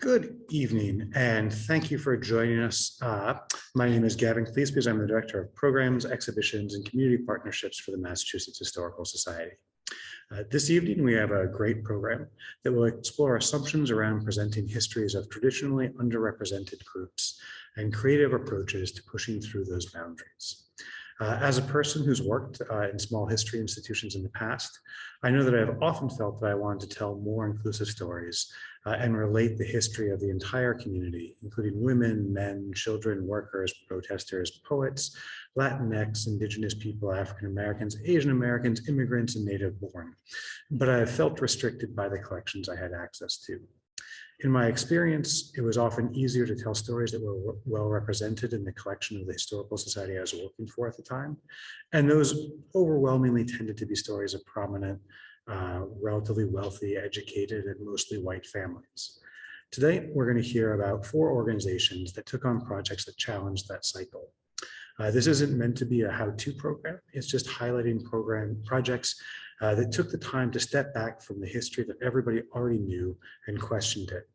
Good evening, and thank you for joining us. My name is Gavin Cleesby. I'm the Director of Programs, Exhibitions, and Community Partnerships for the Massachusetts Historical Society. This evening, we have a great program that will explore assumptions around presenting histories of traditionally underrepresented groups and creative approaches to pushing through those boundaries. As a person who's worked in small history institutions in the past, I know that I've often felt that I wanted to tell more inclusive stories and relate the history of the entire community, including women, men, children, workers, protesters, poets, Latinx, Indigenous people, African Americans, Asian Americans, immigrants, and native born. But I have felt restricted by the collections I had access to. In my experience, it was often easier to tell stories that were well represented in the collection of the Historical Society I was working for at the time. And those overwhelmingly tended to be stories of prominent, relatively wealthy, educated, and mostly white families. Today, we're going to hear about 4 organizations that took on projects that challenged that cycle. This isn't meant to be a how-to program. It's just highlighting projects that took the time to step back from the history that everybody already knew and questioned it.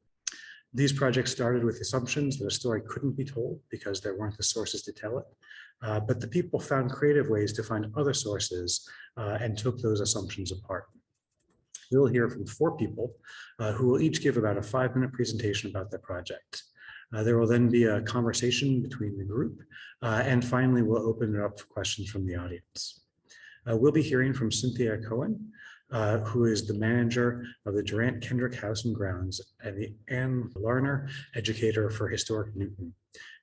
These projects started with assumptions that a story couldn't be told because there weren't the sources to tell it, but the people found creative ways to find other sources and took those assumptions apart. We'll hear from 4 people who will each give about a 5-minute presentation about their project. There will then be a conversation between the group, and finally, we'll open it up for questions from the audience. We'll be hearing from Cynthia Cowan, who is the manager of the Durant-Kenrick House and Grounds and the Anne Larner Educator for Historic Newton.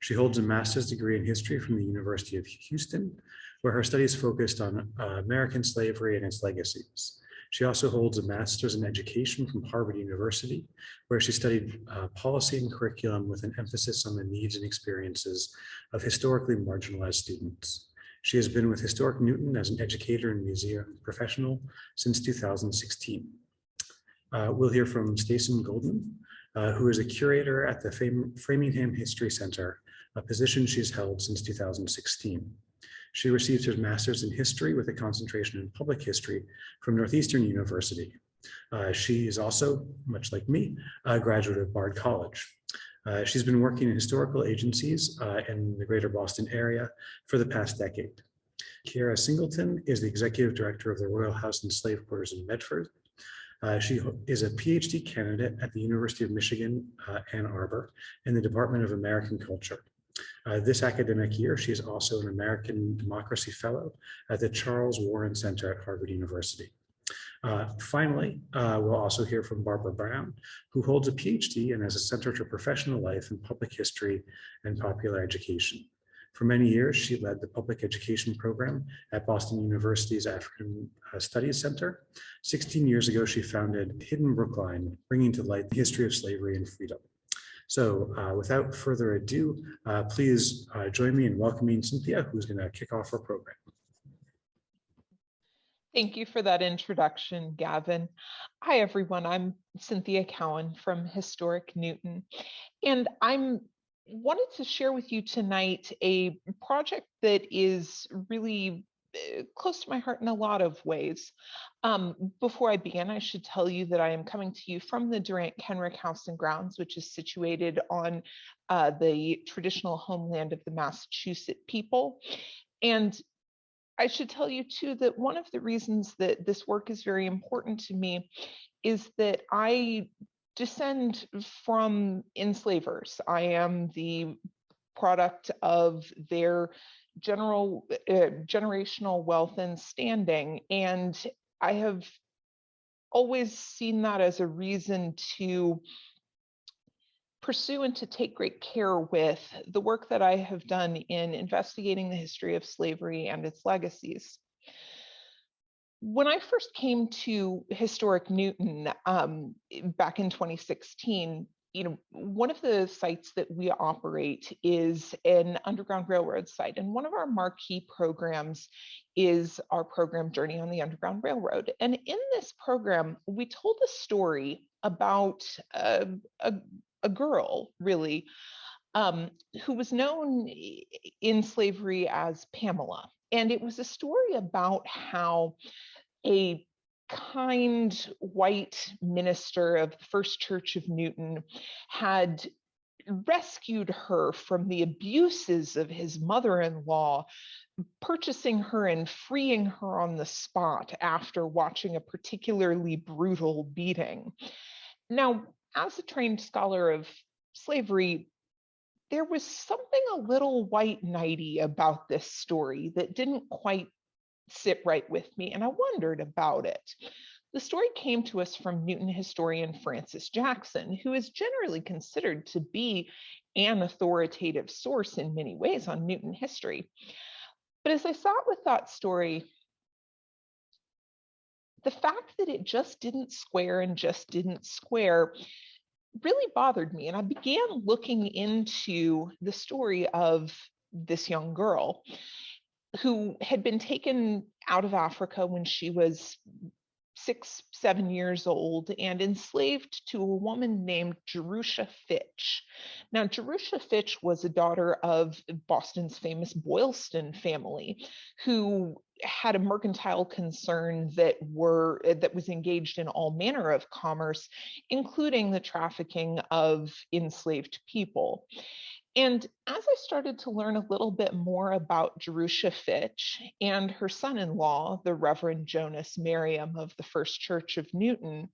She holds a master's degree in history from the University of Houston, where her studies focused on American slavery and its legacies. She also holds a master's in education from Harvard University, where she studied policy and curriculum with an emphasis on the needs and experiences of historically marginalized students. She has been with Historic Newton as an educator and museum professional since 2016. We'll hear from Stacen Goldman, who is a curator at the Framingham History Center, a position she's held since 2016. She received her master's in history with a concentration in public history from Northeastern University. She is also, much like me, a graduate of Bard College. She's been working in historical agencies in the greater Boston area for the past decade. Kyera Singleton is the executive director of the Royall House and Slave Quarters in Medford. She is a PhD candidate at the University of Michigan, Ann Arbor, in the Department of American Culture. This academic year, she is also an American Democracy Fellow at the Charles Warren Center at Harvard University. Finally, we'll also hear from Barbara Brown, who holds a PhD and has a Center for Professional Life in Public History and Popular Education. For many years, she led the public education program at Boston University's African Studies Center. 16 years ago, she founded Hidden Brookline, bringing to light the history of slavery and freedom. So without further ado, please join me in welcoming Cynthia, who's going to kick off our program. Thank you for that introduction, Gavin. Hi, everyone. I'm Cynthia Cowan from Historic Newton, and I'm wanted to share with you tonight a project that is really close to my heart in a lot of ways. Before I begin, I should tell you that I am coming to you from the Durant-Kenrick House and Grounds, which is situated on the traditional homeland of the Massachusetts people. And I should tell you too that one of the reasons that this work is very important to me is that I descend from enslavers. I am the product of their generational wealth and standing, and I have always seen that as a reason to pursue and to take great care with the work that I have done in investigating the history of slavery and its legacies. When I first came to Historic Newton back in 2016, one of the sites that we operate is an Underground Railroad site. And one of our marquee programs is our program Journey on the Underground Railroad. And in this program, we told a story about a girl, really, who was known in slavery as Pamela. And it was a story about how a kind white minister of the First Church of Newton had rescued her from the abuses of his mother-in-law, purchasing her and freeing her on the spot after watching a particularly brutal beating. Now, as a trained scholar of slavery, there was something a little white knighty about this story that didn't quite sit right with me, and I wondered about it. The story came to us from Newton historian Francis Jackson, who is generally considered to be an authoritative source in many ways on Newton history. But as I sat with that story, the fact that it just didn't square and just didn't square really bothered me. And I began looking into the story of this young girl who had been taken out of Africa when she was 6, 7 years old and enslaved to a woman named Jerusha Fitch. Now, Jerusha Fitch was a daughter of Boston's famous Boylston family, who had a mercantile concern that was engaged in all manner of commerce, including the trafficking of enslaved people. And as I started to learn a little bit more about Jerusha Fitch and her son-in-law, the Reverend Jonas Merriam of the First Church of Newton,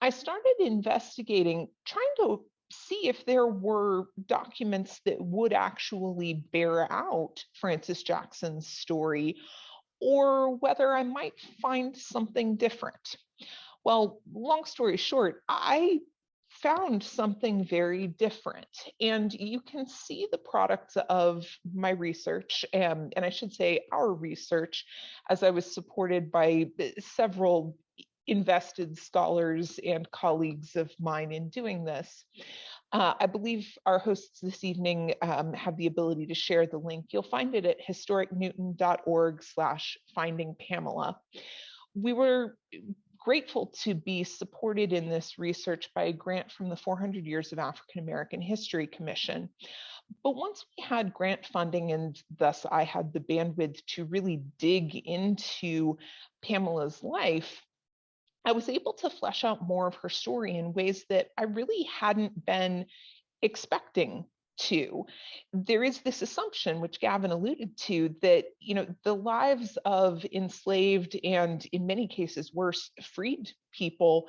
I started investigating, trying to see if there were documents that would actually bear out Francis Jackson's story, or whether I might find something different. Well, long story short, I found something very different. And you can see the products of my research, and I should say our research, as I was supported by several invested scholars and colleagues of mine in doing this. I believe our hosts this evening have the ability to share the link. You'll find it at historicnewton.org/finding Pamela. We were grateful to be supported in this research by a grant from the 400 Years of African American History Commission. But once we had grant funding, and thus I had the bandwidth to really dig into Pamela's life, I was able to flesh out more of her story in ways that I really hadn't been expecting to. There is this assumption, which Gavin alluded to, that the lives of enslaved and in many cases worse freed people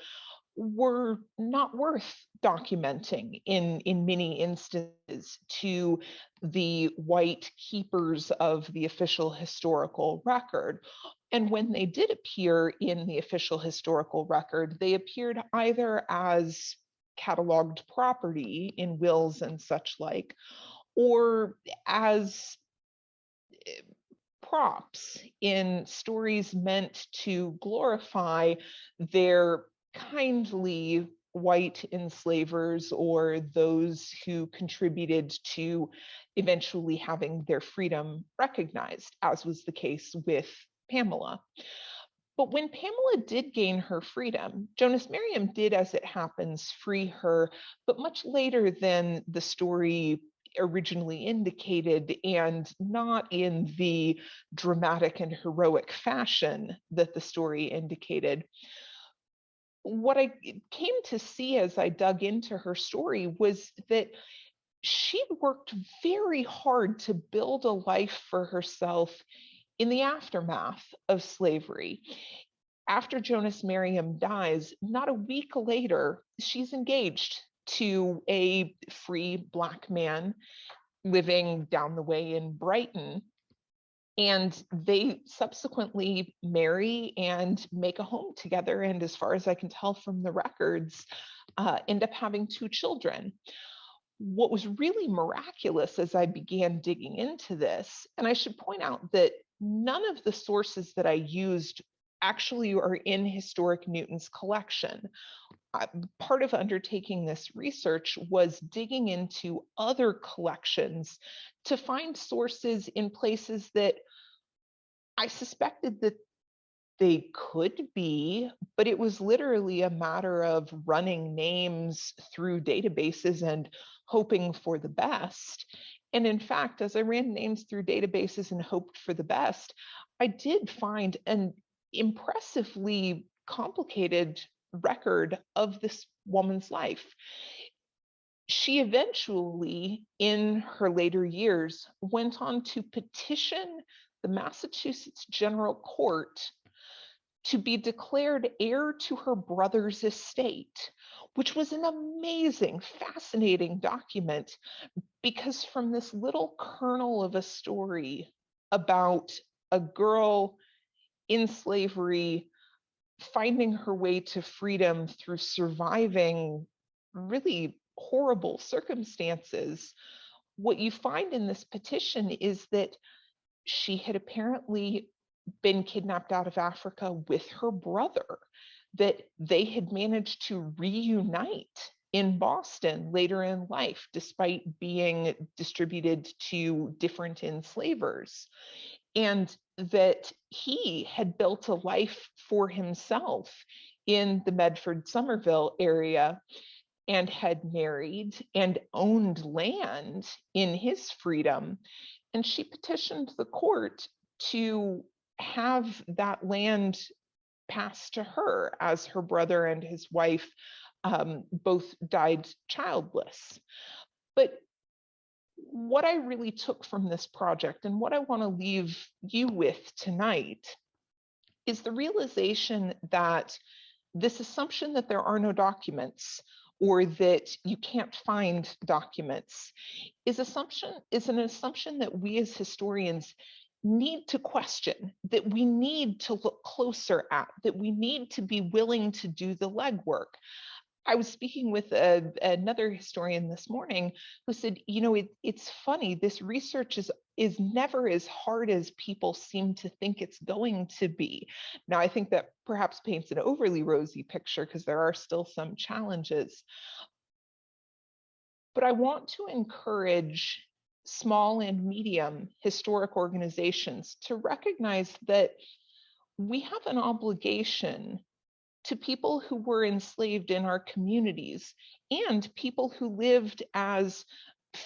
were not worth documenting in many instances to the white keepers of the official historical record. And when they did appear in the official historical record, they appeared either as cataloged property in wills and such like, or as props in stories meant to glorify their kindly white enslavers or those who contributed to eventually having their freedom recognized, as was the case with Pamela. But when Pamela did gain her freedom, Jonas Merriam did, as it happens, free her, but much later than the story originally indicated, and not in the dramatic and heroic fashion that the story indicated. What I came to see as I dug into her story was that she worked very hard to build a life for herself in the aftermath of slavery. After Jonas Merriam dies, not a week later, she's engaged to a free Black man living down the way in Brighton. And they subsequently marry and make a home together. And as far as I can tell from the records, end up having 2 children. What was really miraculous as I began digging into this, and I should point out that none of the sources that I used actually are in Historic Newton's collection. Part of undertaking this research was digging into other collections to find sources in places that I suspected that they could be, but it was literally a matter of running names through databases and hoping for the best. And in fact, as I ran names through databases and hoped for the best, I did find an impressively complicated record of this woman's life. She eventually, in her later years, went on to petition the Massachusetts General Court to be declared heir to her brother's estate, which was an amazing, fascinating document, because from this little kernel of a story about a girl in slavery finding her way to freedom through surviving really horrible circumstances, what you find in this petition is that she had apparently been kidnapped out of Africa with her brother, that they had managed to reunite in Boston later in life, despite being distributed to different enslavers, and that he had built a life for himself in the Medford, Somerville area, and had married and owned land in his freedom. And she petitioned the court to have that land passed to her, as her brother and his wife both died childless. But what I really took from this project, and what I want to leave you with tonight, is the realization that this assumption that there are no documents, or that you can't find documents, is an assumption that we as historians need to question, that we need to look closer at, that we need to be willing to do the legwork. I was speaking with another historian this morning who said, you know, it's funny, this research is never as hard as people seem to think it's going to be. Now, I think that perhaps paints an overly rosy picture, because there are still some challenges. But I want to encourage small and medium historic organizations to recognize that we have an obligation to people who were enslaved in our communities, and people who lived as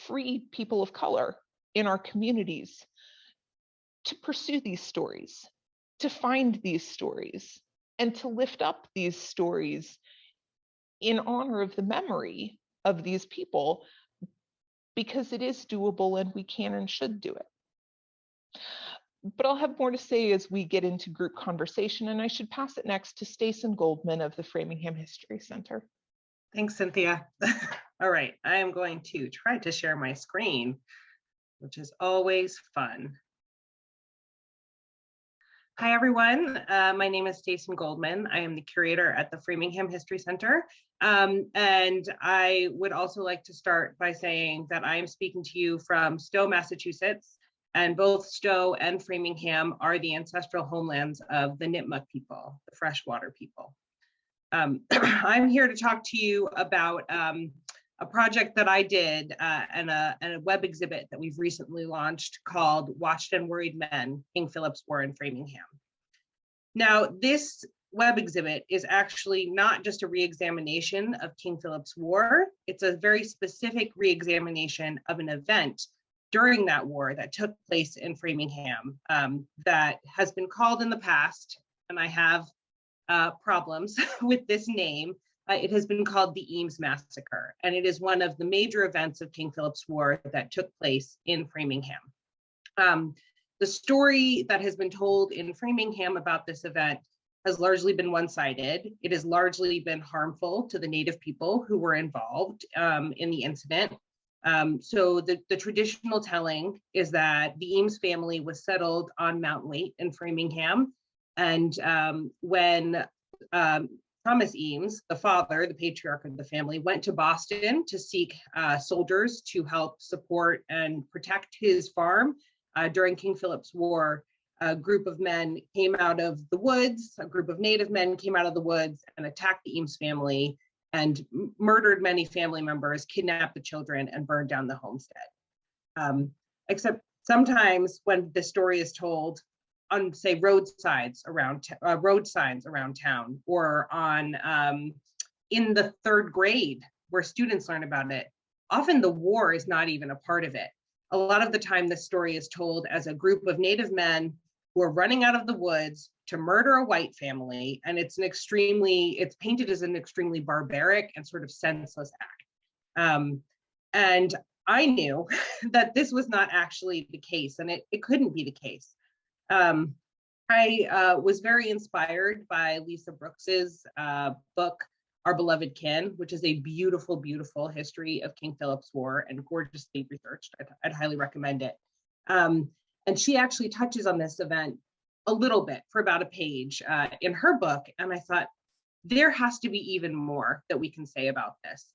free people of color in our communities, to pursue these stories, to find these stories, and to lift up these stories in honor of the memory of these people, because it is doable and we can and should do it. But I'll have more to say as we get into group conversation, and I should pass it next to Stacen Goldman of the Framingham History Center. Thanks, Cynthia. All right, I am going to try to share my screen, which is always fun. Hi, everyone. My name is Stacen Goldman. I am the curator at the Framingham History Center. And I would also like to start by saying that I am speaking to you from Stowe, Massachusetts, and both Stowe and Framingham are the ancestral homelands of the Nipmuc people, the freshwater people. I'm here to talk to you about a project that I did and a web exhibit that we've recently launched called Watched and Worried Men, King Philip's War in Framingham. Now, this web exhibit is actually not just a re-examination of King Philip's War, it's a very specific re-examination of an event during that war that took place in Framingham that has been called in the past, and I have problems with this name. It has been called the Eames Massacre, and it is one of the major events of King Philip's War that took place in Framingham. The story that has been told in Framingham about this event has largely been one-sided. It has largely been harmful to the Native people who were involved in the incident. So the traditional telling is that the Eames family was settled on Mount Waite in Framingham, and when Thomas Eames, the father, the patriarch of the family, went to Boston to seek soldiers to help support and protect his farm during King Philip's War, a group of men came out of the woods, a group of Native men came out of the woods and attacked the Eames family and murdered many family members, kidnapped the children, and burned down the homestead. Except sometimes when the story is told on, say, road signs around town, or on in the third grade where students learn about it, often the war is not even a part of it. A lot of the time, the story is told as a group of Native men who are running out of the woods to murder a white family. And it's painted as an extremely barbaric and sort of senseless act. And I knew that this was not actually the case, and it couldn't be the case. I was very inspired by Lisa Brooks's book, Our Beloved Kin, which is a beautiful, beautiful history of King Philip's War and gorgeously researched. I'd highly recommend it. And she actually touches on this event a little bit for about a page in her book. And I thought, there has to be even more that we can say about this.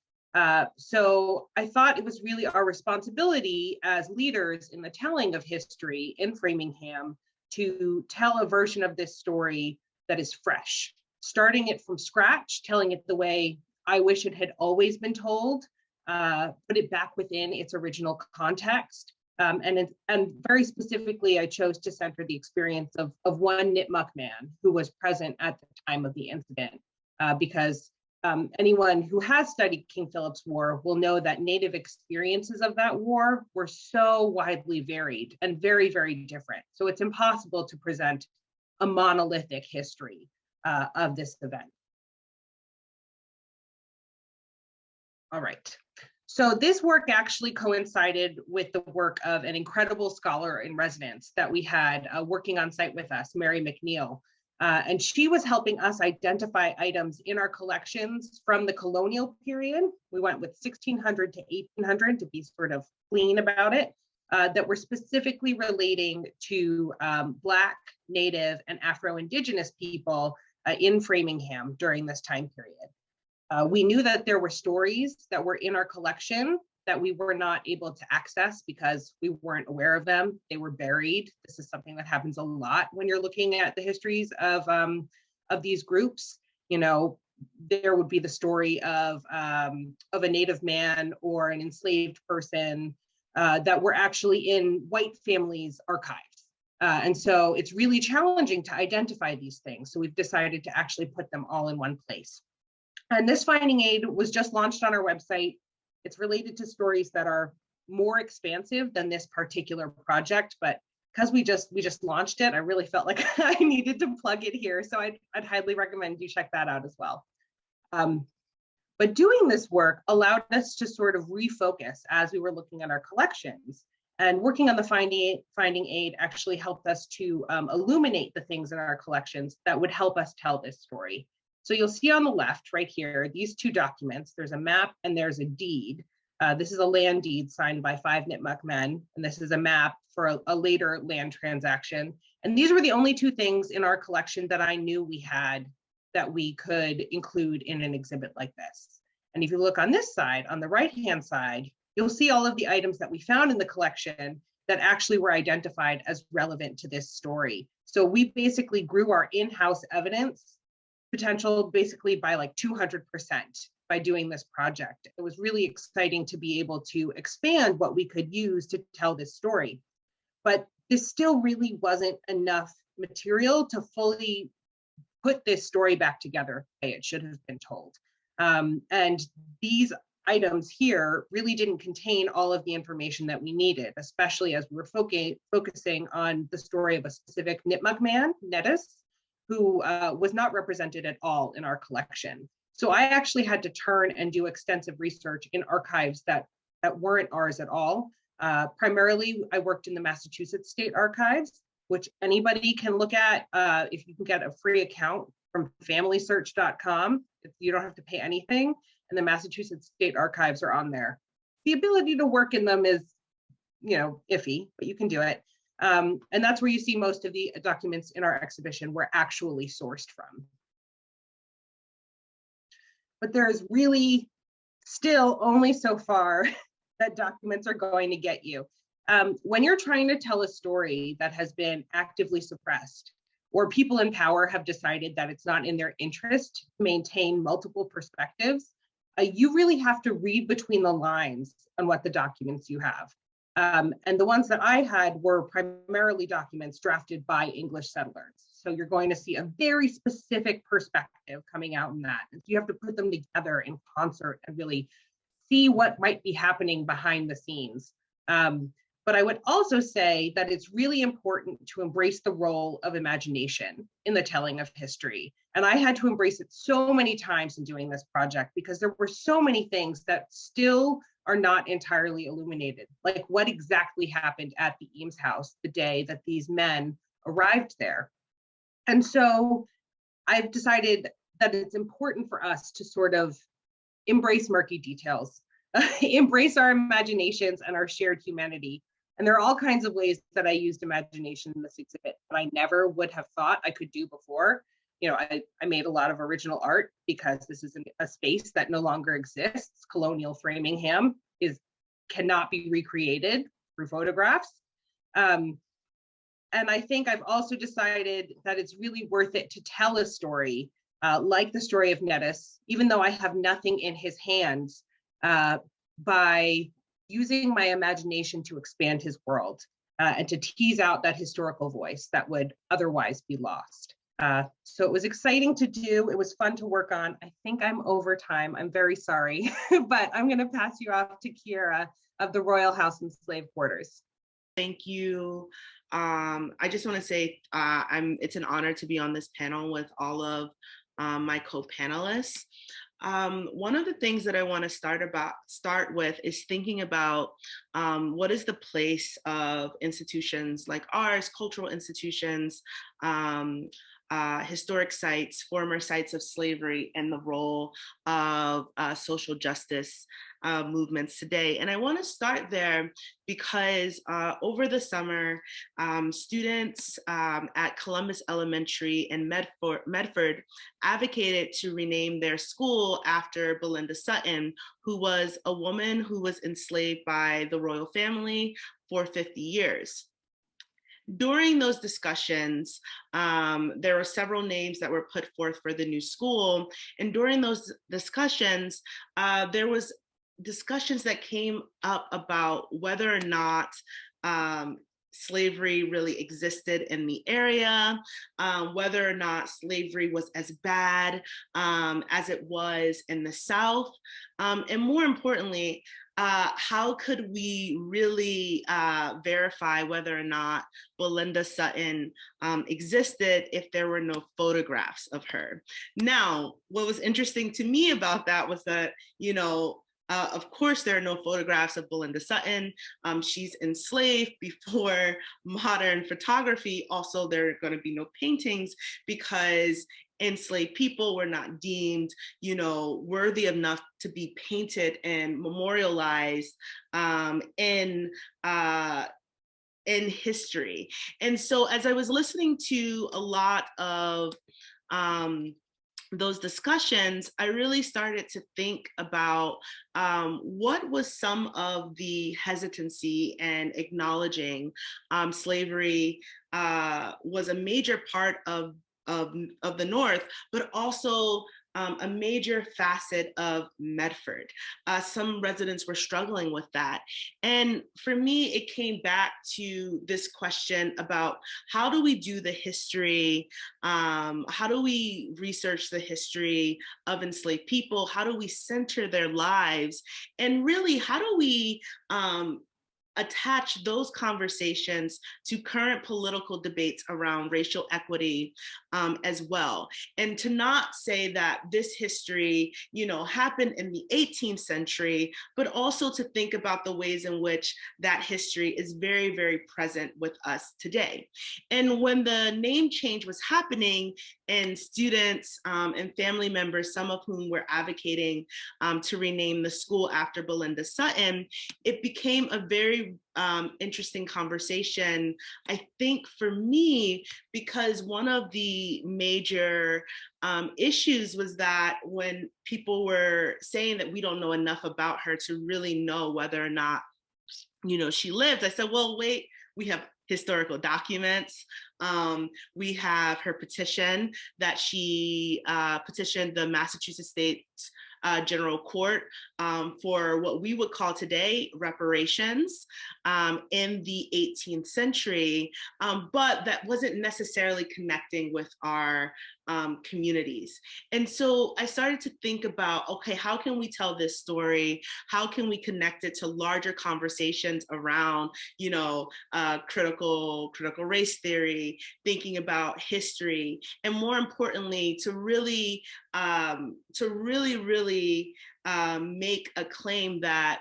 So I thought it was really our responsibility as leaders in the telling of history in Framingham to tell a version of this story that is fresh, starting it from scratch, telling it the way I wish it had always been told, put it back within its original context. And very specifically, I chose to center the experience of one Nipmuc man who was present at the time of the incident, because anyone who has studied King Philip's War will know that Native experiences of that war were so widely varied and very, very different. So it's impossible to present a monolithic history of this event. All right. So this work actually coincided with the work of an incredible scholar in residence that we had working on site with us, Mary McNeil. And she was helping us identify items in our collections from the colonial period. We went with 1600 to 1800 to be sort of clean about it, that were specifically relating to Black, Native, and Afro-Indigenous people in Framingham during this time period. We knew that there were stories that were in our collection that we were not able to access because we weren't aware of them. They were buried. This is something that happens a lot when you're looking at the histories of these groups. You know, there would be the story of a Native man or an enslaved person that were actually in white families' archives. And so it's really challenging to identify these things. So we've decided to actually put them all in one place. And this finding aid was just launched on our website. It's related to stories that are more expansive than this particular project, but because we just launched it, I really felt like I needed to plug it here. So I'd highly recommend you check that out as well. But doing this work allowed us to sort of refocus as we were looking at our collections, and working on the finding aid actually helped us to illuminate the things in our collections that would help us tell this story. So you'll see on the left right here, these two documents, there's a map and there's a deed. This is a land deed signed by 5 Nipmuc men, and this is a map for a later land transaction. And these were the only two things in our collection that I knew we had that we could include in an exhibit like this. And if you look on this side, on the right-hand side, you'll see all of the items that we found in the collection that actually were identified as relevant to this story. So we basically grew our in-house evidence potential basically by like 200% by doing this project. It was really exciting to be able to expand what we could use to tell this story. But this still really wasn't enough material to fully put this story back together the way it should have been told. And these items here really didn't contain all of the information that we needed, especially as we were focusing on the story of a specific Nipmuc man, Nettis, who was not represented at all in our collection. So I actually had to turn and do extensive research in archives that weren't ours at all. Primarily, I worked in the Massachusetts State Archives, which anybody can look at if you can get a free account from familysearch.com. You don't have to pay anything, and the Massachusetts State Archives are on there. The ability to work in them is, you know, iffy, but you can do it. And that's where you see most of the documents in our exhibition were actually sourced from. But there's really still only so far that documents are going to get you. When you're trying to tell a story that has been actively suppressed, or people in power have decided that it's not in their interest to maintain multiple perspectives, you really have to read between the lines on what the documents you have. And the ones that I had were primarily documents drafted by English settlers. So you're going to see a very specific perspective coming out in that. You have to put them together in concert and really see what might be happening behind the scenes. But I would also say that it's really important to embrace the role of imagination in the telling of history. And I had to embrace it so many times in doing this project because there were so many things that still are not entirely illuminated, like what exactly happened at the Eames house the day that these men arrived there. And so I've decided that it's important for us to sort of embrace murky details, embrace our imaginations and our shared humanity. And there are all kinds of ways that I used imagination in this exhibit that I never would have thought I could do before. You know, I made a lot of original art because this is a space that no longer exists. Colonial Framingham cannot be recreated through photographs. And I think I've also decided that it's really worth it to tell a story like the story of Nettis, even though I have nothing in his hands, by using my imagination to expand his world and to tease out that historical voice that would otherwise be lost. So it was exciting to do. It was fun to work on. I think I'm over time. I'm very sorry, but I'm going to pass you off to Kyera of the Royall House and Slave Quarters. Thank you. I just want to say it's an honor to be on this panel with all of my co-panelists. One of the things that I want to start with is thinking about what is the place of institutions like ours, cultural institutions, historic sites, former sites of slavery, and the role of social justice movements today. And I want to start there because over the summer, students at Columbus Elementary in Medford advocated to rename their school after Belinda Sutton, who was a woman who was enslaved by the royal family for 50 years. During those discussions, there were several names that were put forth for the new school. And during those discussions, there was discussions that came up about whether or not slavery really existed in the area, whether or not slavery was as bad as it was in the South, and more importantly, how could we really verify whether or not Belinda Sutton existed if there were no photographs of her? Now, what was interesting to me about that was that, of course, there are no photographs of Belinda Sutton. She's enslaved before modern photography. Also, there are going to be no paintings because enslaved people were not deemed, worthy enough to be painted and memorialized in history. And so, as I was listening to a lot of those discussions, I really started to think about what was some of the hesitancy and acknowledging slavery was a major part of the North, but also a major facet of Medford. Some residents were struggling with that. And for me, it came back to this question about how do we do the history? How do we research the history of enslaved people? How do we center their lives? And really, how do we attach those conversations to current political debates around racial equity as well. And to not say that this history, happened in the 18th century, but also to think about the ways in which that history is very, very present with us today. And when the name change was happening, and students and family members, some of whom were advocating to rename the school after Belinda Sutton, it became a very interesting conversation, I think, for me, because one of the major issues was that when people were saying that we don't know enough about her to really know whether or not, she lived, I said, well, wait, we have historical documents. We have her petition that she petitioned the Massachusetts State General Court for what we would call today reparations in the 18th century, but that wasn't necessarily connecting with our communities. And so I started to think about, okay, how can we tell this story? How can we connect it to larger conversations around, you know, critical race theory, thinking about history, and more importantly, to really make a claim that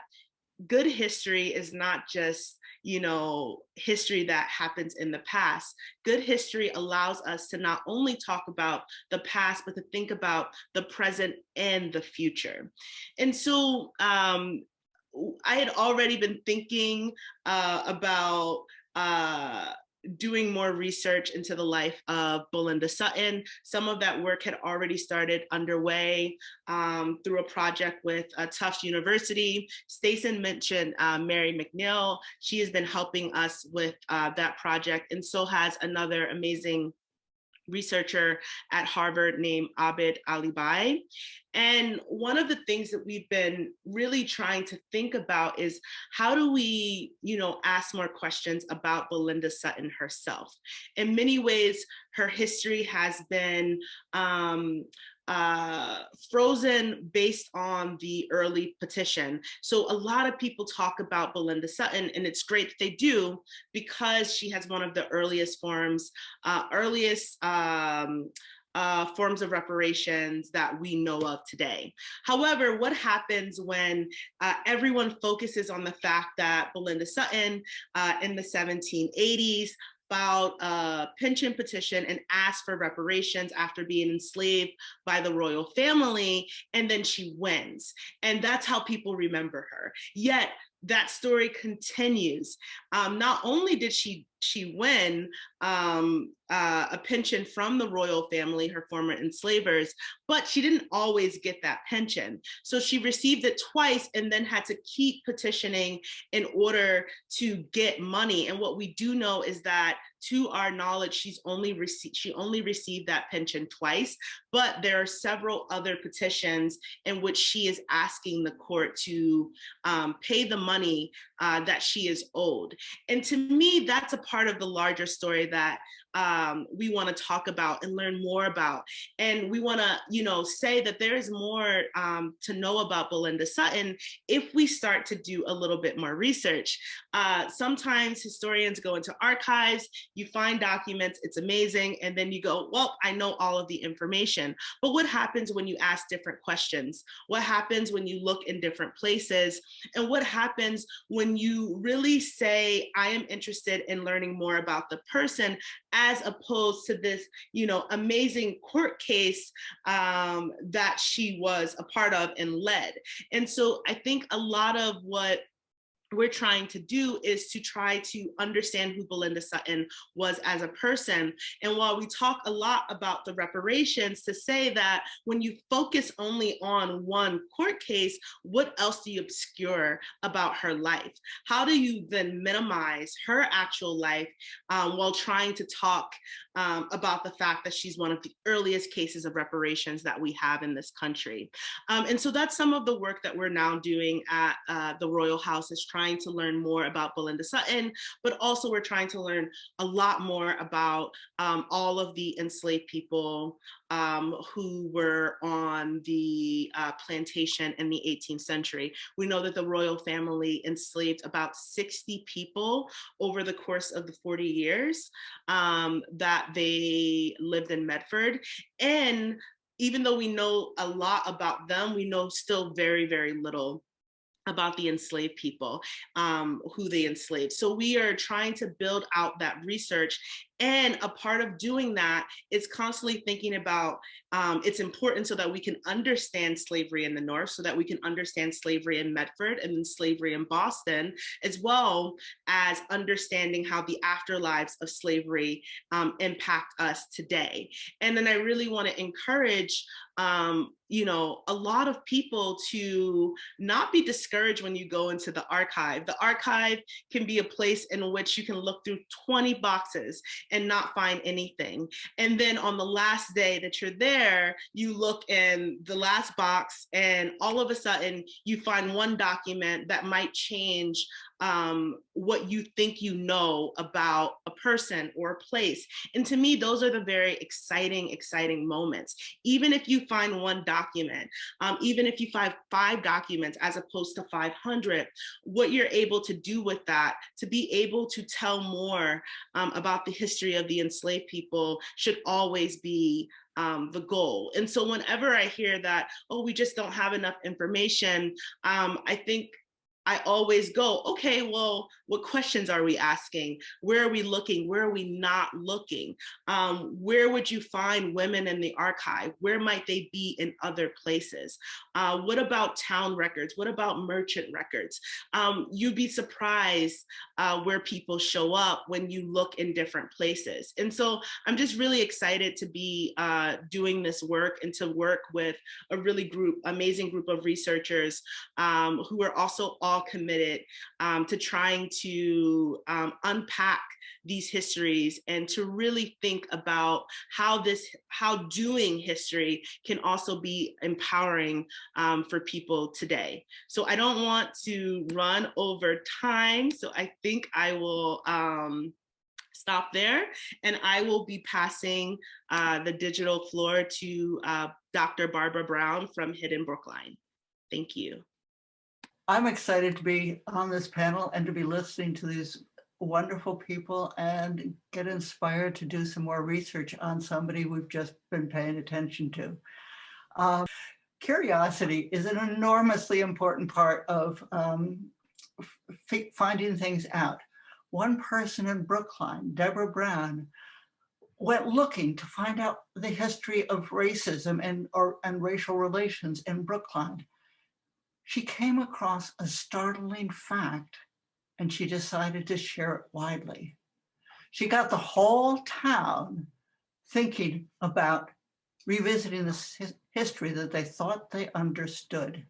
good history is not just, you know, history that happens in the past. Good history allows us to not only talk about the past, but to think about the present and the future. And so I had already been thinking about doing more research into the life of Belinda Sutton. Some of that work had already started underway through a project with Tufts University. Stacen mentioned Mary McNeil. She has been helping us with that project, and so has another amazing researcher at Harvard named Abid Alibai. And one of the things that we've been really trying to think about is how do we, you know, ask more questions about Belinda Sutton herself. In many ways, her history has been frozen based on the early petition. So a lot of people talk about Belinda Sutton, and it's great that they do, because she has one of the earliest forms of reparations that we know of today. However, what happens when everyone focuses on the fact that Belinda Sutton in the 1780s filed a pension petition and asked for reparations after being enslaved by the royal family, and then she wins. And that's how people remember her. Yet that story continues. Not only did she win a pension from the royal family, her former enslavers, but she didn't always get that pension. So she received it twice and then had to keep petitioning in order to get money. And what we do know is that, to our knowledge, she only received that pension twice, but there are several other petitions in which she is asking the court to pay the money that she is owed. And to me, that's a part of the larger story that we want to talk about and learn more about. And we want to, you know, say that there is more to know about Belinda Sutton if we start to do a little bit more research. Sometimes historians go into archives, you find documents, it's amazing, and then you go, well, I know all of the information. But what happens when you ask different questions? What happens when you look in different places? And what happens when you really say, I am interested in learning more about the person, as opposed to this, you know, amazing court case that she was a part of and led. And so I think a lot of what we're trying to do is to try to understand who Belinda Sutton was as a person. And while we talk a lot about the reparations, to say that when you focus only on one court case, what else do you obscure about her life? How do you then minimize her actual life while trying to talk about the fact that she's one of the earliest cases of reparations that we have in this country? And so that's some of the work that we're now doing at the Royal House, is trying to learn more about Belinda Sutton, but also we're trying to learn a lot more about all of the enslaved people who were on the plantation in the 18th century. We know that the royal family enslaved about 60 people over the course of the 40 years that they lived in Medford. And even though we know a lot about them, we know still very, very little about the enslaved people who they enslaved. So we are trying to build out that research. And a part of doing that is constantly thinking about it's important so that we can understand slavery in the North, so that we can understand slavery in Medford and then slavery in Boston, as well as understanding how the afterlives of slavery impact us today. And then I really want to encourage you know, a lot of people to not be discouraged when you go into the archive. The archive can be a place in which you can look through 20 boxes and not find anything. And then on the last day that you're there, you look in the last box and all of a sudden you find one document that might change what you think you know about a person or a place. And to me, those are the very exciting moments. Even if you find one document, even if you find 5 documents as opposed to 500, what you're able to do with that, to be able to tell more about the history of the enslaved people should always be the goal. And so whenever I hear that, oh, we just don't have enough information, I think I always go, okay, well, what questions are we asking? Where are we looking? Where are we not looking? Where would you find women in the archive? Where might they be in other places? What about town records? What about merchant records? You'd be surprised where people show up when you look in different places. And so I'm just really excited to be doing this work and to work with a really amazing group of researchers who are also all committed to trying to unpack these histories and to really think about how doing history can also be empowering for people today. So I don't want to run over time, so I think I will stop there, and I will be passing the digital floor to Dr. Barbara Brown from Hidden Brookline. Thank you. I'm excited to be on this panel and to be listening to these wonderful people and get inspired to do some more research on somebody we've just been paying attention to. Curiosity is an enormously important part of finding things out. One person in Brookline, Deborah Brown, went looking to find out the history of racism and racial relations in Brookline. She came across a startling fact and she decided to share it widely. She got the whole town thinking about revisiting this history that they thought they understood.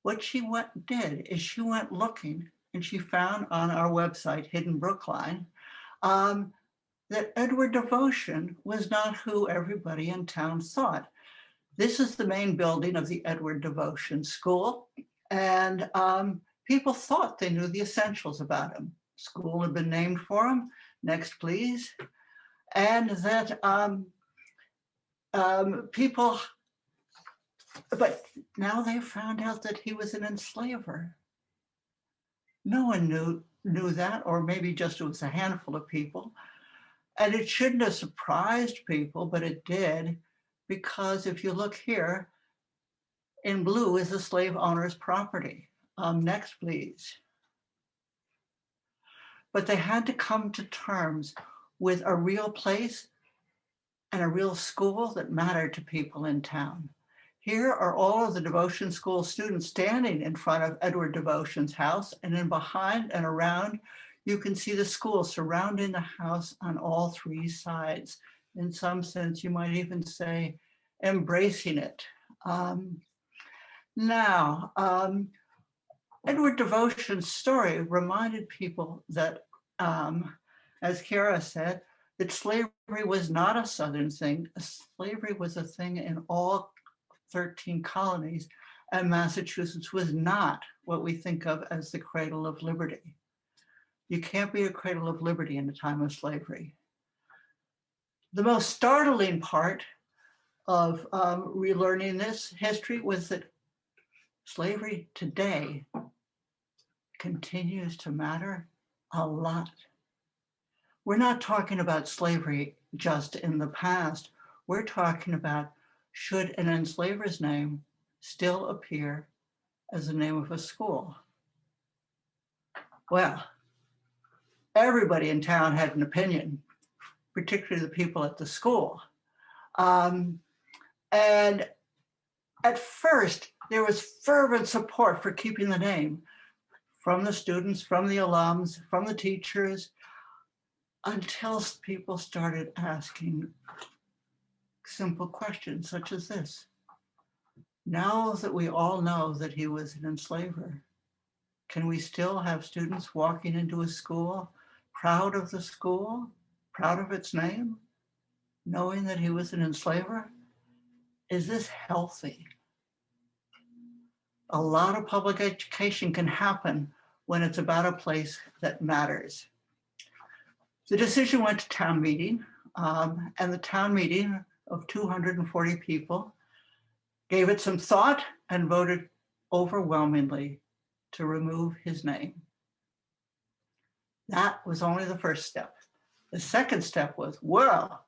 What she did is she went looking and she found on our website, Hidden Brookline, that Edward Devotion was not who everybody in town thought. This is the main building of the Edward Devotion School, and people thought they knew the essentials about him. School had been named for him, next please, and that but now they found out that he was an enslaver. No one knew that, or maybe just it was a handful of people. And it shouldn't have surprised people, but it did, because if you look here, in blue is the slave owner's property. Next, please. But they had to come to terms with a real place and a real school that mattered to people in town. Here are all of the Devotion School students standing in front of Edward Devotion's house, and then behind and around, you can see the school surrounding the house on all 3 sides. In some sense, you might even say embracing it. Edward Devotion's story reminded people that, as Kyera said, that slavery was not a Southern thing. Slavery was a thing in all 13 colonies, and Massachusetts was not what we think of as the cradle of liberty. You can't be a cradle of liberty in a time of slavery. The most startling part of relearning this history was that slavery today continues to matter a lot. We're not talking about slavery just in the past. We're talking about, should an enslaver's name still appear as the name of a school? Well, everybody in town had an opinion, particularly the people at the school. And at first, there was fervent support for keeping the name from the students, from the alums, from the teachers, until people started asking simple questions such as this. Now that we all know that he was an enslaver, can we still have students walking into a school, proud of the school, proud of its name, knowing that he was an enslaver? Is this healthy? A lot of public education can happen when it's about a place that matters. The decision went to town meeting, and the town meeting of 240 people gave it some thought and voted overwhelmingly to remove his name. That was only the first step. The second step was, well,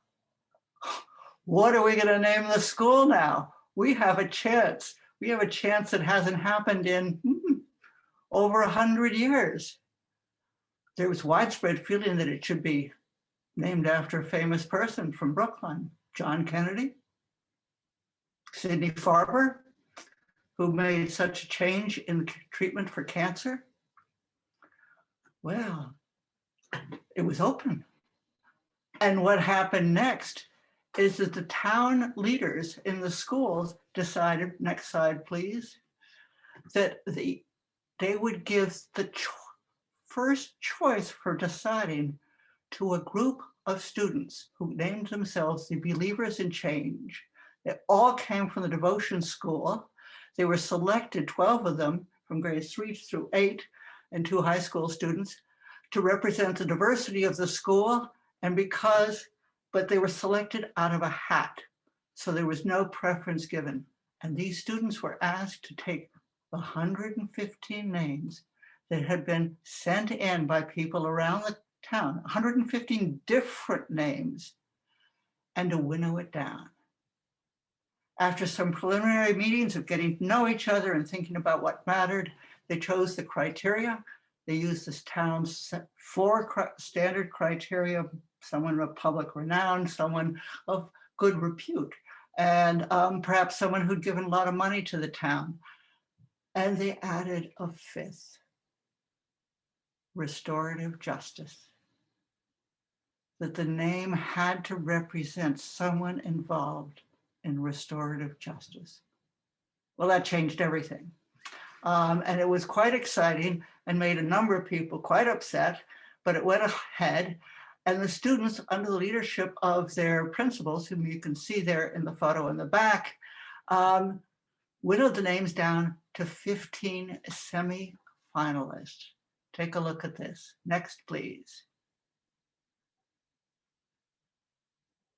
what are we going to name the school now? We have a chance. We have a chance that hasn't happened in over 100 years. There was widespread feeling that it should be named after a famous person from Brookline, John Kennedy, Sidney Farber, who made such a change in treatment for cancer. Well, it was open. And what happened next is that the town leaders in the schools decided, next slide please, that they would give the first choice for deciding to a group of students who named themselves the Believers in Change. They all came from the devotion school. They were selected, 12 of them, from grades 3 through 8, and 2 high school students, to represent the diversity of the school. And but they were selected out of a hat. So there was no preference given. And these students were asked to take the 115 names that had been sent in by people around the town, 115 different names, and to winnow it down. After some preliminary meetings of getting to know each other and thinking about what mattered, they chose the criteria. They used this town's 4 standard criteria: someone of public renown, someone of good repute, and perhaps someone who'd given a lot of money to the town. And they added a 5th, restorative justice. That the name had to represent someone involved in restorative justice. Well, that changed everything. And it was quite exciting and made a number of people quite upset, but it went ahead. And the students, under the leadership of their principals, whom you can see there in the photo in the back, whittled the names down to 15 semi-finalists. Take a look at this. Next, please.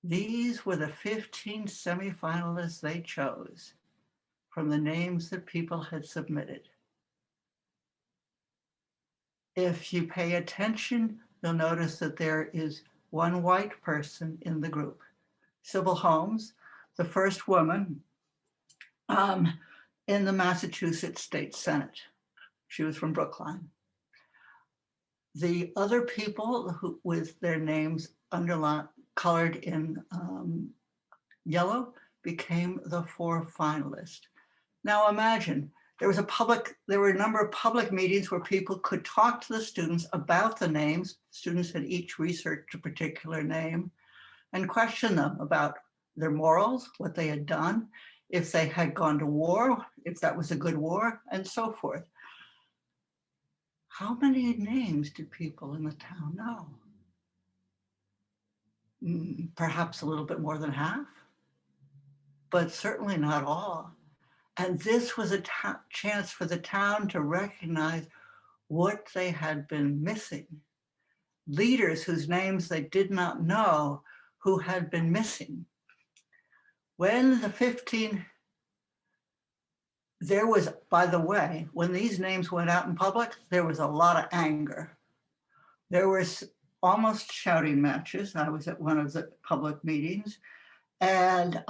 These were the 15 semi-finalists they chose from the names that people had submitted. If you pay attention, you'll notice that there is one white person in the group. Sybil Holmes, the first woman in the Massachusetts State Senate. She was from Brookline. The other people who, with their names colored in yellow, became the 4 finalists. Now imagine, there were a number of public meetings where people could talk to the students about the names. Students had each researched a particular name and question them about their morals, what they had done, if they had gone to war, if that was a good war, and so forth. How many names did people in the town know? Perhaps a little bit more than half, but certainly not all. And this was a chance for the town to recognize what they had been missing. Leaders whose names they did not know, who had been missing. When the 15, there was, by the way, when these names went out in public, there was a lot of anger. There was almost shouting matches. I was at one of the public meetings, and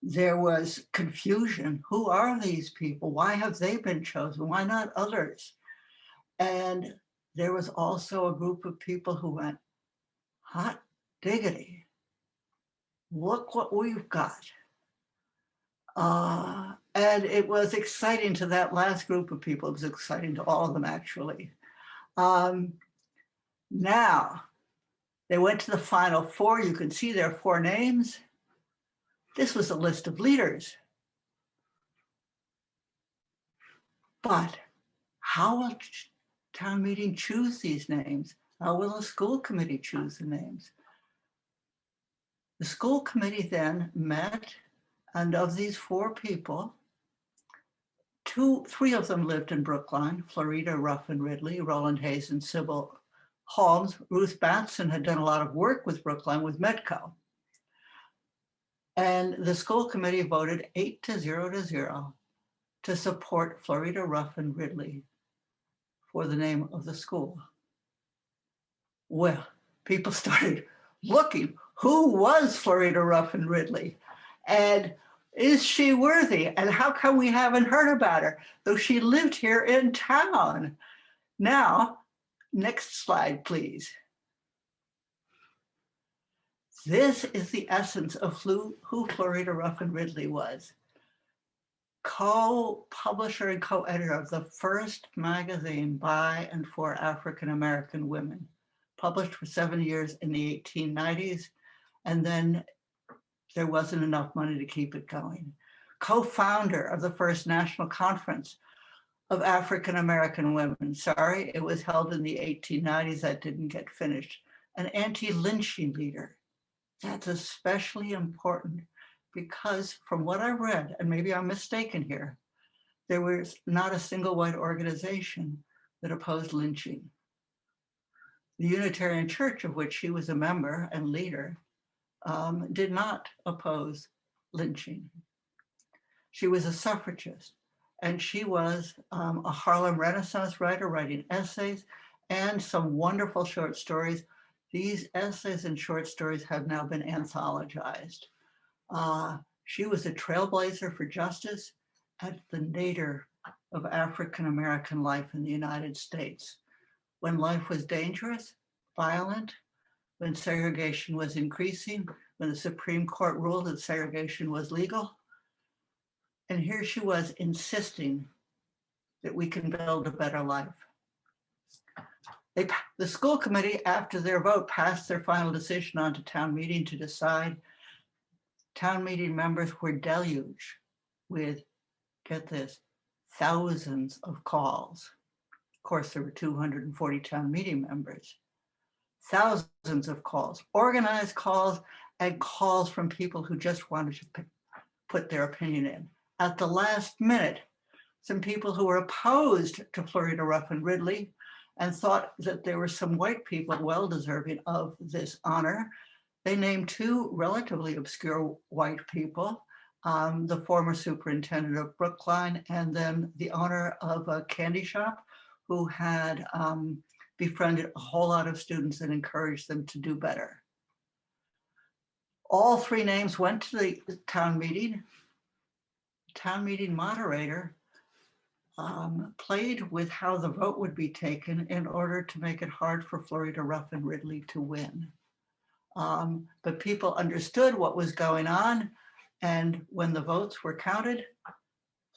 there was confusion. Who are these people? Why have they been chosen? Why not others? And there was also a group of people who went, hot diggity, look what we've got. And it was exciting to that last group of people. It was exciting to all of them, actually. Now, they went to the final 4. You can see their 4 names. This was a list of leaders. But how will town meeting choose these names? How will the school committee choose the names? The school committee then met, and of these 4 people, 3 of them lived in Brookline: Florida Ruffin Ridley, Roland Hayes, and Sybil Holmes. Ruth Batson had done a lot of work with Brookline with Medco. And the school committee voted 8-0 to support Florida Ruffin Ridley for the name of the school. Well, people started looking, who was Florida Ruffin Ridley? And is she worthy? And how come we haven't heard about her, though she lived here in town? Now, next slide, please. This is the essence of who Florida Ruffin Ridley was. Co-publisher and co-editor of the first magazine by and for African-American women, published for 7 years in the 1890s, and then there wasn't enough money to keep it going. Co-founder of the first national conference of African-American women. Sorry, it was held in the 1890s, that didn't get finished. An anti-lynching leader. That's especially important because from what I read, and maybe I'm mistaken here, there was not a single white organization that opposed lynching. The Unitarian Church, of which she was a member and leader, did not oppose lynching. She was a suffragist, and she was a Harlem Renaissance writer, writing essays and some wonderful short stories. These essays and short stories have now been anthologized. She was a trailblazer for justice at the nadir of African-American life in the United States, when life was dangerous, violent, when segregation was increasing, when the Supreme Court ruled that segregation was legal. And here she was insisting that we can build a better life. The school committee, after their vote, passed their final decision on to town meeting to decide. Town meeting members were deluged with, get this, thousands of calls. Of course, there were 240 town meeting members. Thousands of calls, organized calls, and calls from people who just wanted to put their opinion in. At the last minute, some people who were opposed to Florida Ruffin Ridley and thought that there were some white people well deserving of this honor, they named 2 relatively obscure white people, the former superintendent of Brookline and then the owner of a candy shop who had befriended a whole lot of students and encouraged them to do better. All 3 names went to the town meeting. Town meeting moderator played with how the vote would be taken in order to make it hard for Florida Ruffin Ridley to win. But people understood what was going on, and when the votes were counted,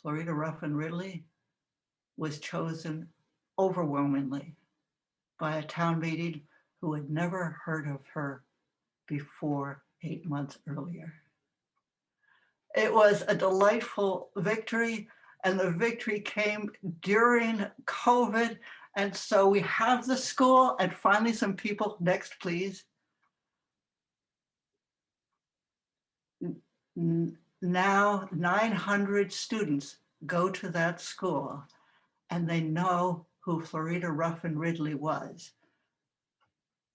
Florida Ruffin Ridley was chosen overwhelmingly by a town meeting who had never heard of her before 8 months earlier. It was a delightful victory, and the victory came during COVID. And so we have the school, and finally some people, next please. Now 900 students go to that school, and they know who Florida Ruffin Ridley was.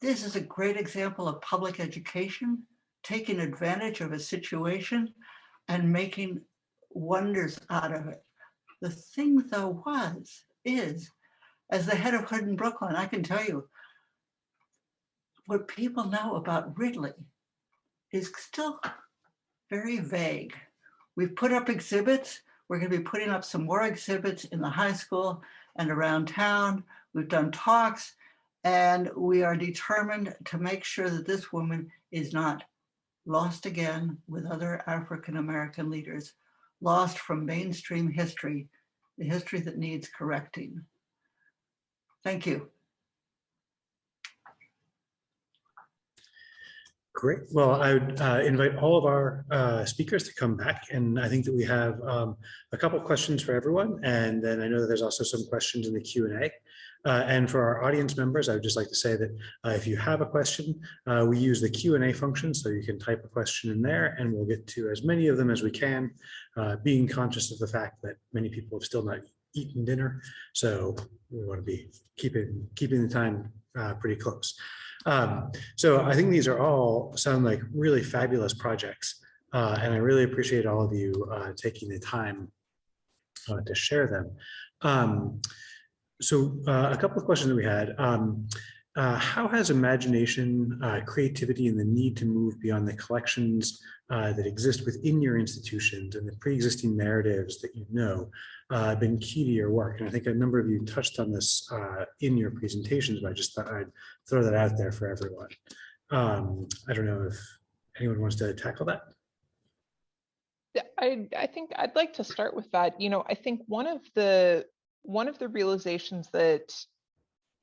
This is a great example of public education, taking advantage of a situation and making wonders out of it. The thing though is, as the head of Hood in Brookline, I can tell you, what people know about Ridley is still very vague. We've put up exhibits. We're going to be putting up some more exhibits in the high school and around town. We've done talks, and we are determined to make sure that this woman is not lost again with other African-American leaders, lost from mainstream history, the history that needs correcting. Thank you. Great. Well, I would invite all of our speakers to come back, and I think that we have a couple questions for everyone, and then I know that there's also some questions in the Q&A. And for our audience members, I would just like to say that if you have a question, we use the Q&A function, so you can type a question in there and we'll get to as many of them as we can, being conscious of the fact that many people have still not eaten dinner. So we want to be keeping the time pretty close. So I think these are all sound like really fabulous projects. And I really appreciate all of you taking the time to share them. So a couple of questions that we had. How has imagination, creativity, and the need to move beyond the collections that exist within your institutions and the pre-existing narratives that you know been key to your work? And I think a number of you touched on this in your presentations, but I just thought I'd throw that out there for everyone. I don't know if anyone wants to tackle that. I think I'd like to start with that. You know, I think one of the realizations that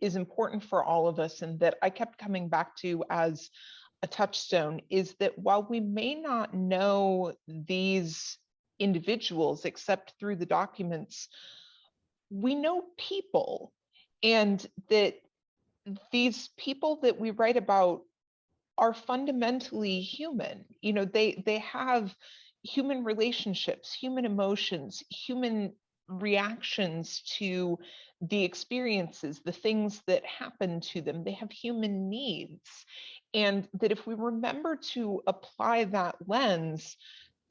is important for all of us and that I kept coming back to as a touchstone is that while we may not know these individuals except through the documents, we know people, and that these people that we write about are fundamentally human. You know, they have human relationships, human emotions, human reactions to the experiences, the things that happen to them. They have human needs. And that if we remember to apply that lens,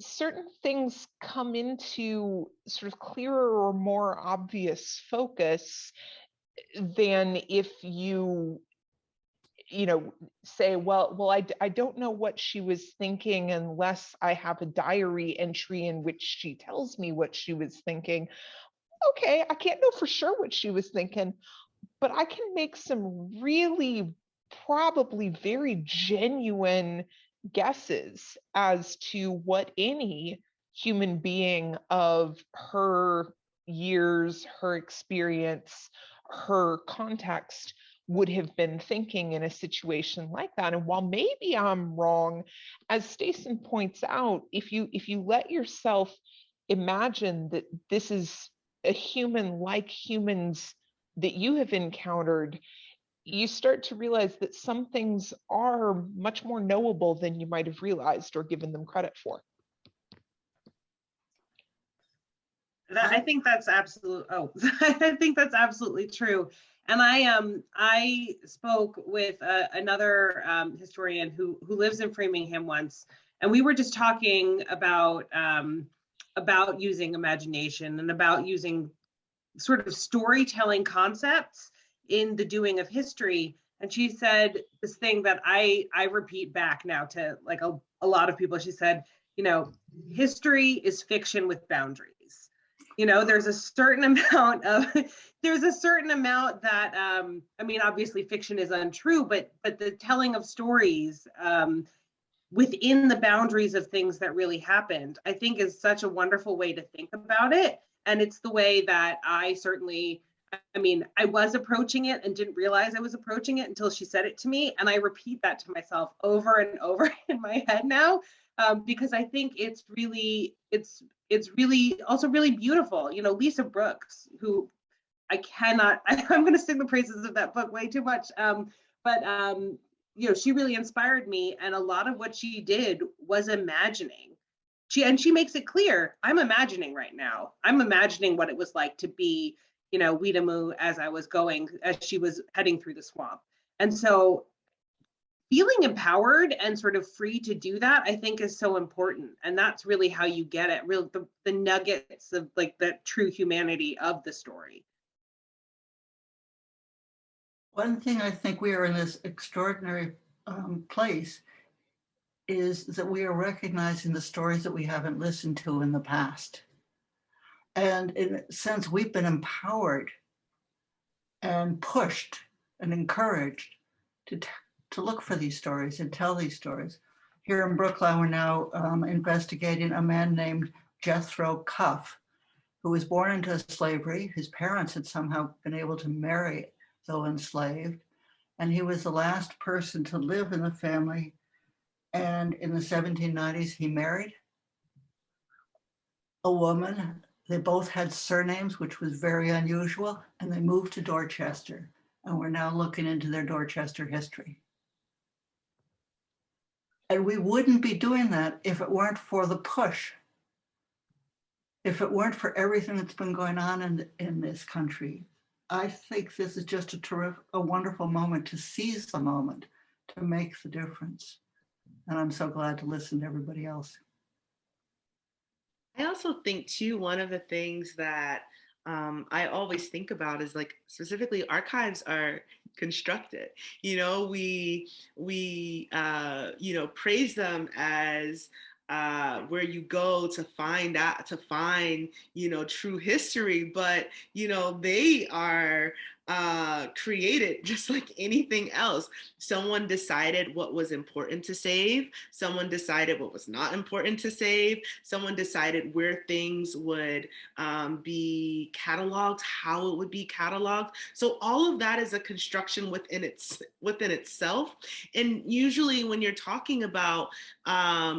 certain things come into sort of clearer or more obvious focus than if you say, well, I don't know what she was thinking unless I have a diary entry in which she tells me what she was thinking. Okay, I can't know for sure what she was thinking, but I can make some really probably very genuine guesses as to what any human being of her years, her experience, her context would have been thinking in a situation like that. And while maybe I'm wrong, as Stacen points out, if you let yourself imagine that this is a human like humans that you have encountered, you start to realize that some things are much more knowable than you might have realized or given them credit for. I think that's absolute. Oh, I think that's absolutely true. And I spoke with another historian who lives in Framingham once, and we were just talking about using imagination and about using sort of storytelling concepts in the doing of history. And she said this thing that I repeat back now to like a lot of people. She said, history is fiction with boundaries. There's a certain amount that I mean, obviously fiction is untrue, but the telling of stories within the boundaries of things that really happened, I think is such a wonderful way to think about it. And it's the way that I was approaching it and didn't realize I was approaching it until she said it to me. And I repeat that to myself over and over in my head now, because I think it's really also really beautiful. Lisa Brooks, who I'm going to sing the praises of that book way too much. But she really inspired me. And a lot of what she did was imagining. She makes it clear, I'm imagining right now. I'm imagining what it was like to be, Weetamoo as she was heading through the swamp. And so feeling empowered and sort of free to do that, I think is so important. And that's really how you get it, the nuggets of like the true humanity of the story. One thing I think we are in this extraordinary place is that we are recognizing the stories that we haven't listened to in the past. And in a sense, we've been empowered and pushed and encouraged to look for these stories and tell these stories. Here in Brookline, we're now investigating a man named Jethro Cuff, who was born into slavery. His parents had somehow been able to marry, though enslaved. And he was the last person to live in the family. And in the 1790s, he married a woman They both had surnames, which was very unusual, and they moved to Dorchester. And we're now looking into their Dorchester history. And we wouldn't be doing that if it weren't for the push. If it weren't for everything that's been going on in this country. I think this is just a wonderful moment to seize the moment, to make the difference. And I'm so glad to listen to everybody else. I also think too, one of the things that I always think about is like specifically archives are constructed. You know, we you know, praise them as where you go to find you know, true history, but you know, they are created just like anything else. Someone decided what was important to save, someone decided what was not important to save, someone decided where things would be cataloged, how it would be cataloged. So all of that is a construction within itself. And usually when you're talking about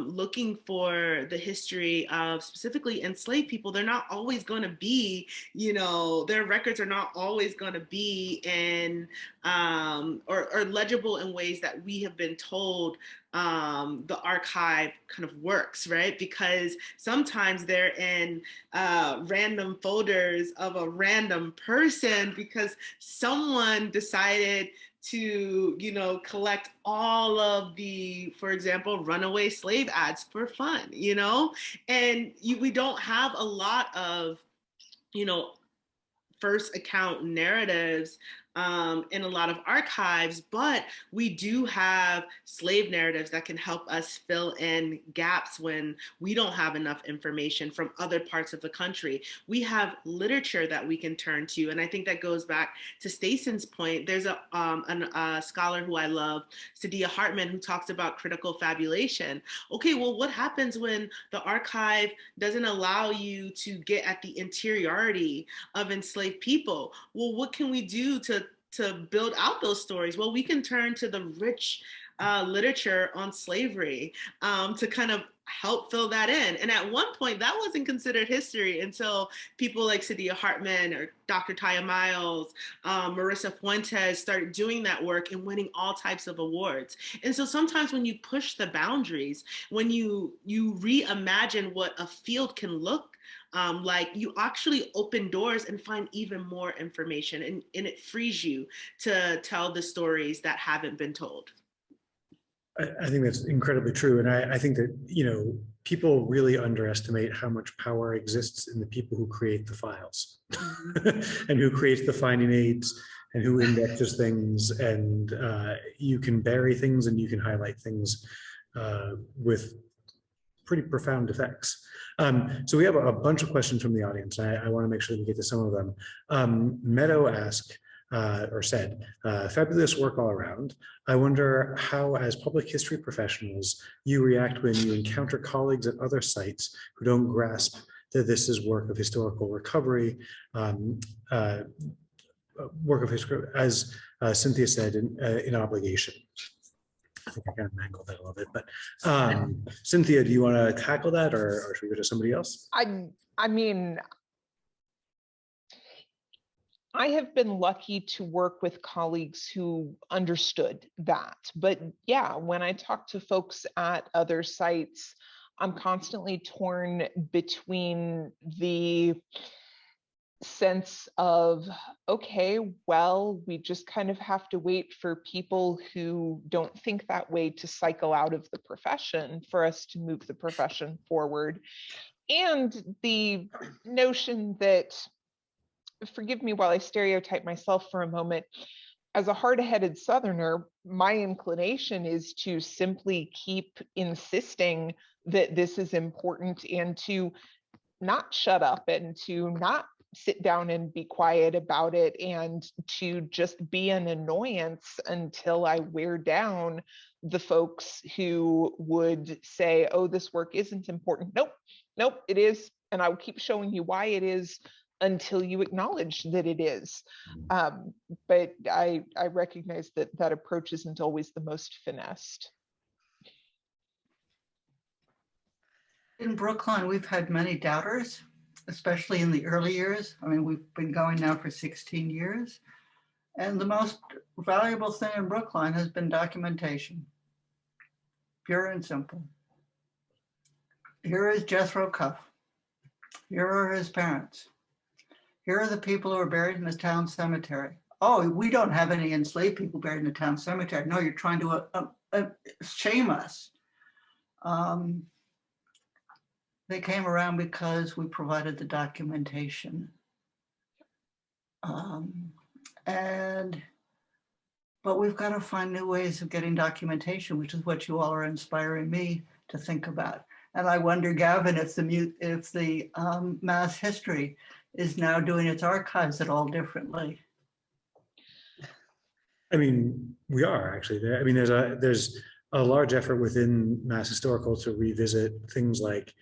looking for the history of specifically enslaved people, they're not always going to be, you know, their records are not always going to be in or legible in ways that we have been told the archive kind of works, right? Because sometimes they're in random folders of a random person because someone decided to, you know, collect all of the, for example, runaway slave ads for fun, you know? And we don't have a lot of, you know, first account narratives in a lot of archives, but we do have slave narratives that can help us fill in gaps when we don't have enough information from other parts of the country. We have literature that we can turn to, and I think that goes back to Stacen's point. There's a scholar who I love, Saidiya Hartman, who talks about critical fabulation. Okay, well, what happens when the archive doesn't allow you to get at the interiority of enslaved people? Well, what can we do to build out those stories? Well, we can turn to the rich literature on slavery to kind of help fill that in. And at one point, that wasn't considered history until people like Saidiya Hartman or Dr. Taya Miles, Marissa Fuentes started doing that work and winning all types of awards. And so sometimes when you push the boundaries, when you reimagine what a field can look like, you actually open doors and find even more information, and it frees you to tell the stories that haven't been told. I think that's incredibly true. And I think that, you know, people really underestimate how much power exists in the people who create the files and who creates the finding aids and who indexes things. And you can bury things and you can highlight things with pretty profound effects. So we have a bunch of questions from the audience. I want to make sure that we get to some of them. Meadow asked, or said, fabulous work all around. I wonder how, as public history professionals, you react when you encounter colleagues at other sites who don't grasp that this is work of historical recovery, work of history, as Cynthia said, in obligation. I think I kind of mangled that a little bit, but Cynthia, do you want to tackle that, or should we go to somebody else? I mean, I have been lucky to work with colleagues who understood that. But yeah, when I talk to folks at other sites, I'm constantly torn between the sense of, okay, well, we just kind of have to wait for people who don't think that way to cycle out of the profession for us to move the profession forward. And the notion that, forgive me while I stereotype myself for a moment, as a hard-headed Southerner, my inclination is to simply keep insisting that this is important and to not shut up and to not sit down and be quiet about it and to just be an annoyance until I wear down the folks who would say, oh, this work isn't important. Nope, it is. And I will keep showing you why it is until you acknowledge that it is. But I recognize that that approach isn't always the most finessed. In Brookline, we've had many doubters, especially in the early years. I mean, we've been going now for 16 years. And the most valuable thing in Brookline has been documentation, pure and simple. Here is Jethro Cuff. Here are his parents. Here are the people who are buried in the town cemetery. Oh, we don't have any enslaved people buried in the town cemetery. No, you're trying to shame us. They came around because we provided the documentation. But we've got to find new ways of getting documentation, which is what you all are inspiring me to think about. And I wonder, Gavin, if the mass history is now doing its archives at all differently. I mean, we are actually there. I mean, there's a large effort within Mass Historical to revisit things like,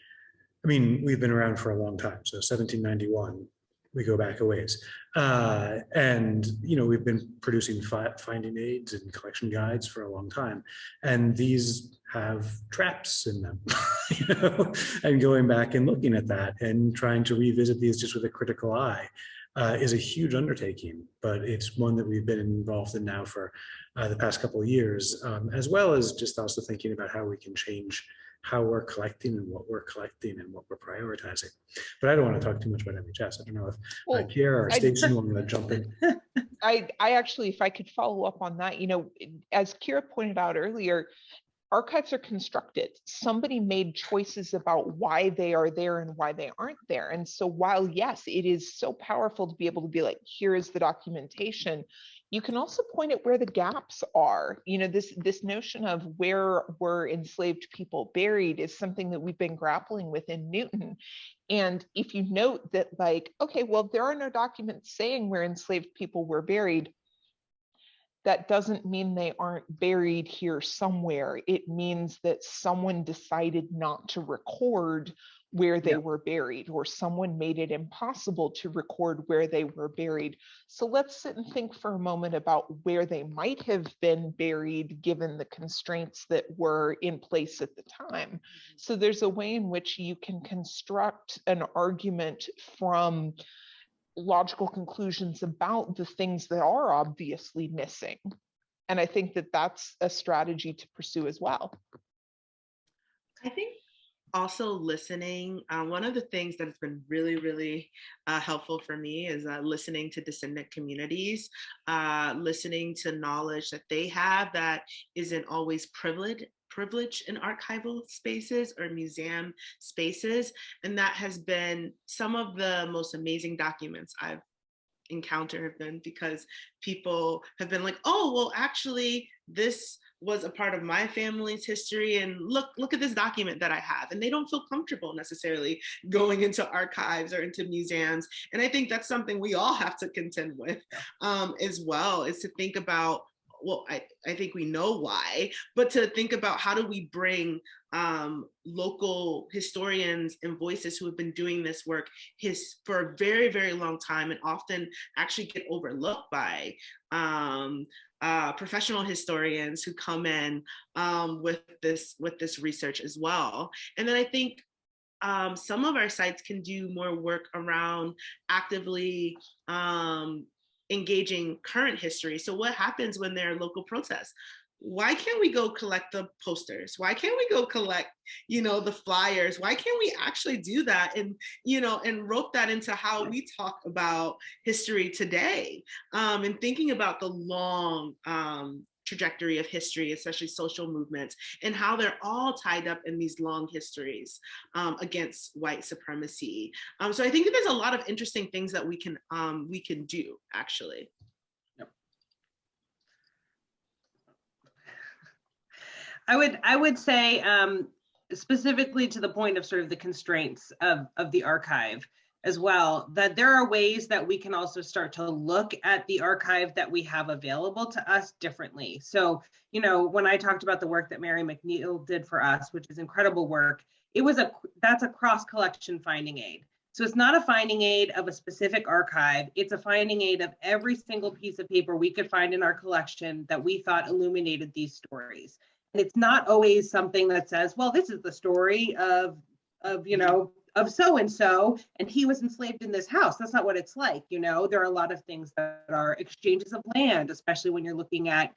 I mean, we've been around for a long time. So 1791, we go back a ways. And, you know, we've been producing finding aids and collection guides for a long time. And these have traps in them, you know, and going back and looking at that and trying to revisit these just with a critical eye is a huge undertaking, but it's one that we've been involved in now for the past couple of years, as well as just also thinking about how we can change how we're collecting and what we're collecting and what we're prioritizing. But I don't want to talk too much about MHS. I don't know if Kyera or Stacen want to jump in. I actually, if I could follow up on that, you know, as Kyera pointed out earlier, archives are constructed. Somebody made choices about why they are there and why they aren't there. And so while, yes, it is so powerful to be able to be like, here is the documentation, you can also point at where the gaps are. You know, this notion of where were enslaved people buried is something that we've been grappling with in Newton. And if you note that, like, okay, well, there are no documents saying where enslaved people were buried, that doesn't mean they aren't buried here somewhere. It means that someone decided not to record where they were buried, or someone made it impossible to record where they were buried. So let's sit and think for a moment about where they might have been buried given the constraints that were in place at the time. So there's a way in which you can construct an argument from logical conclusions about the things that are obviously missing. And I think that that's a strategy to pursue as well. I think also listening, one of the things that has been really, really helpful for me is listening to descendant communities, listening to knowledge that they have that isn't always privilege in archival spaces or museum spaces. And that has been some of the most amazing documents I've encountered have been because people have been like, oh, well, actually, this was a part of my family's history, and look at this document that I have. And they don't feel comfortable necessarily going into archives or into museums. And I think that's something we all have to contend with as well, is to think about, well, I think we know why, but to think about how do we bring local historians and voices who have been doing this work for a very, very long time and often actually get overlooked by professional historians who come in with this research as well. And then I think some of our sites can do more work around actively engaging current history. So what happens when there are local protests? Why can't we go collect the posters? Why can't we go collect, the flyers? Why can't we actually do that and, and rope that into how we talk about history today? And thinking about the long trajectory of history, especially social movements, and how they're all tied up in these long histories against white supremacy. So I think that there's a lot of interesting things that we can do, actually. Yep. I would say specifically to the point of sort of the constraints of the archive as well, that there are ways that we can also start to look at the archive that we have available to us differently. So, when I talked about the work that Mary McNeil did for us, which is incredible work, that's a cross-collection finding aid. So it's not a finding aid of a specific archive, it's a finding aid of every single piece of paper we could find in our collection that we thought illuminated these stories. And it's not always something that says, well, this is the story of of so-and-so, and he was enslaved in this house. That's not what it's like. There are a lot of things that are exchanges of land, especially when you're looking at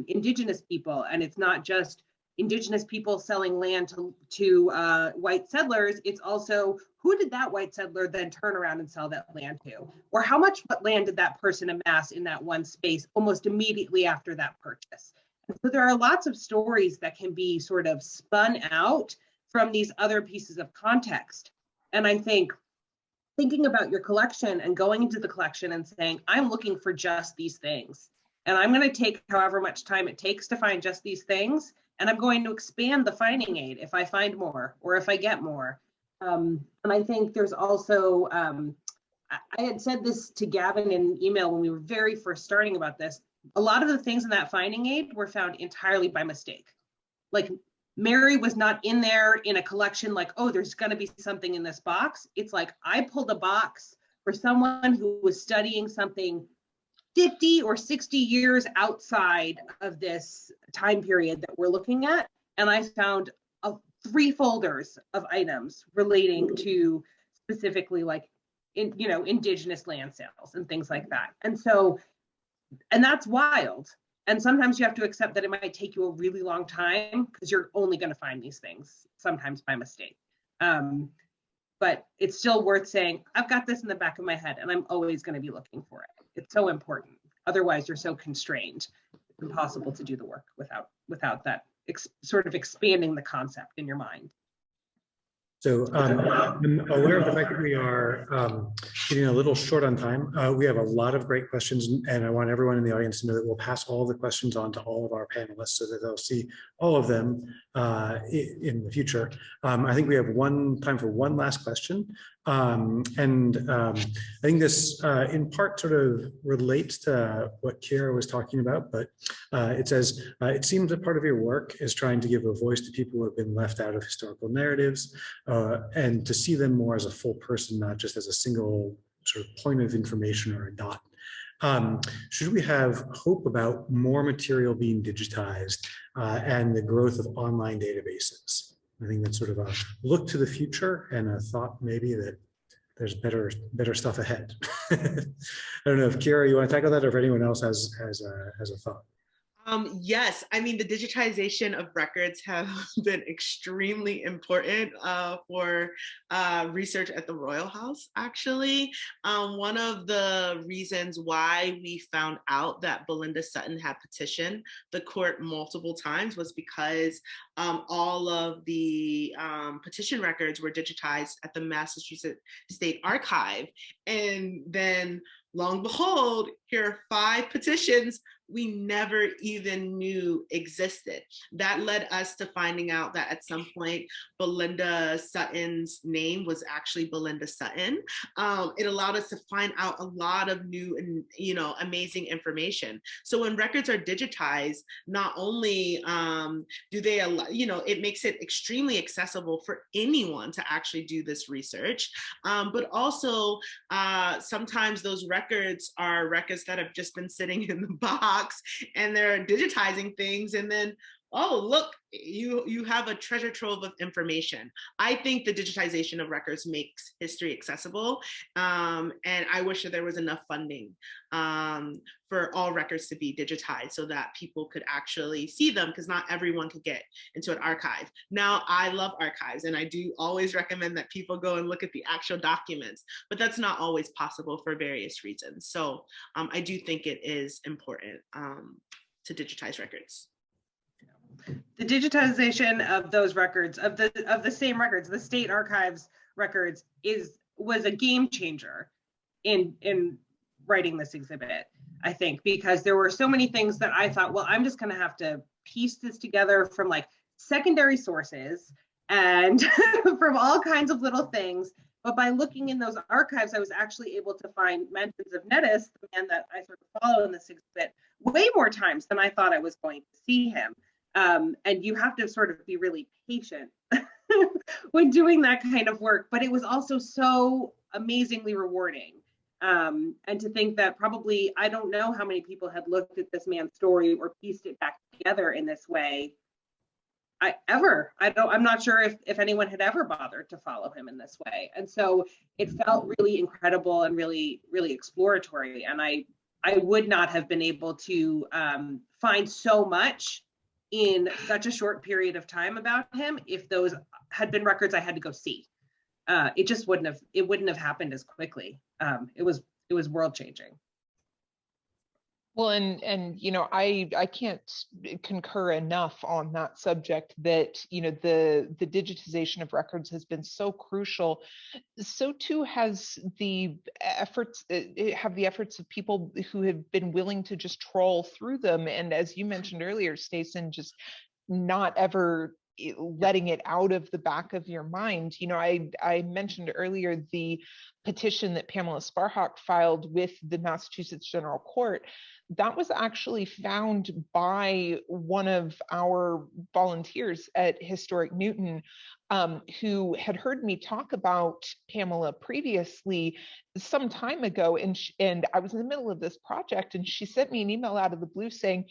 indigenous people. And it's not just indigenous people selling land to white settlers. It's also, who did that white settler then turn around and sell that land to? Or how much land did that person amass in that one space almost immediately after that purchase? And so there are lots of stories that can be sort of spun out from these other pieces of context. And I think thinking about your collection and going into the collection and saying, I'm looking for just these things, and I'm going to take however much time it takes to find just these things, and I'm going to expand the finding aid if I find more or if I get more. And I think there's also, I had said this to Gavin in an email when we were very first starting about this, a lot of the things in that finding aid were found entirely by mistake. Like, Mary was not in there in a collection like, oh, there's going to be something in this box. It's like, I pulled a box for someone who was studying something 50 or 60 years outside of this time period that we're looking at. And I found 3 folders of items relating to specifically like, indigenous land sales and things like that. And that's wild. And sometimes you have to accept that it might take you a really long time because you're only going to find these things sometimes by mistake. But it's still worth saying, I've got this in the back of my head and I'm always going to be looking for it. It's so important. Otherwise, you're so constrained. It's impossible to do the work without that sort of expanding the concept in your mind. So I'm aware of the fact that we are getting a little short on time. We have a lot of great questions, and I want everyone in the audience to know that we'll pass all the questions on to all of our panelists so that they'll see all of them in the future. I think we have time for one last question. I think this in part sort of relates to what Kyera was talking about, but it says, it seems that part of your work is trying to give a voice to people who have been left out of historical narratives and to see them more as a full person, not just as a single sort of point of information or a dot. Should we have hope about more material being digitized and the growth of online databases? I think that's sort of a look to the future and a thought maybe that there's better stuff ahead. I don't know if Kyera, you want to tackle that, or if anyone else has a thought. Yes, I mean, the digitization of records have been extremely important for research at the Royall House, actually. One of the reasons why we found out that Belinda Sutton had petitioned the court multiple times was because all of the petition records were digitized at the Massachusetts State Archive. And then, lo and behold, here are 5 petitions we never even knew existed. That led us to finding out that at some point, Belinda Sutton's name was actually Belinda Sutton. It allowed us to find out a lot of new and amazing information. So when records are digitized, not only do they allow, it makes it extremely accessible for anyone to actually do this research, but also sometimes those records are records that have just been sitting in the box and they're digitizing things, and then, oh, look, you have a treasure trove of information. I think the digitization of records makes history accessible, and I wish that there was enough funding for all records to be digitized so that people could actually see them, because not everyone could get into an archive. Now, I love archives, and I do always recommend that people go and look at the actual documents, but that's not always possible for various reasons. So I do think it is important to digitize records. The digitization of those records, of the same records, the state archives records, was a game changer in writing this exhibit, I think, because there were so many things that I thought, well, I'm just going to have to piece this together from like secondary sources and from all kinds of little things. But by looking in those archives, I was actually able to find mentions of Nettis, the man that I sort of follow in this exhibit, way more times than I thought I was going to see him. And you have to sort of be really patient when doing that kind of work. But it was also so amazingly rewarding. And to think that probably, I don't know how many people had looked at this man's story or pieced it back together in this way I'm not sure if anyone had ever bothered to follow him in this way. And so it felt really incredible and really, really exploratory. And I would not have been able to find so much in such a short period of time about him if those had been records I had to go see. It just wouldn't have happened as quickly. It was world changing. Well, and you know, I can't concur enough on that subject that, you know, the digitization of records has been so crucial. So too has the efforts of people who have been willing to just trawl through them. And as you mentioned earlier, Stacen, just not ever letting it out of the back of your mind. You know, I mentioned earlier the petition that Pamela Sparhawk filed with the Massachusetts General Court. That was actually found by one of our volunteers at Historic Newton, who had heard me talk about Pamela previously some time ago. And I was in the middle of this project, and she sent me an email out of the blue saying,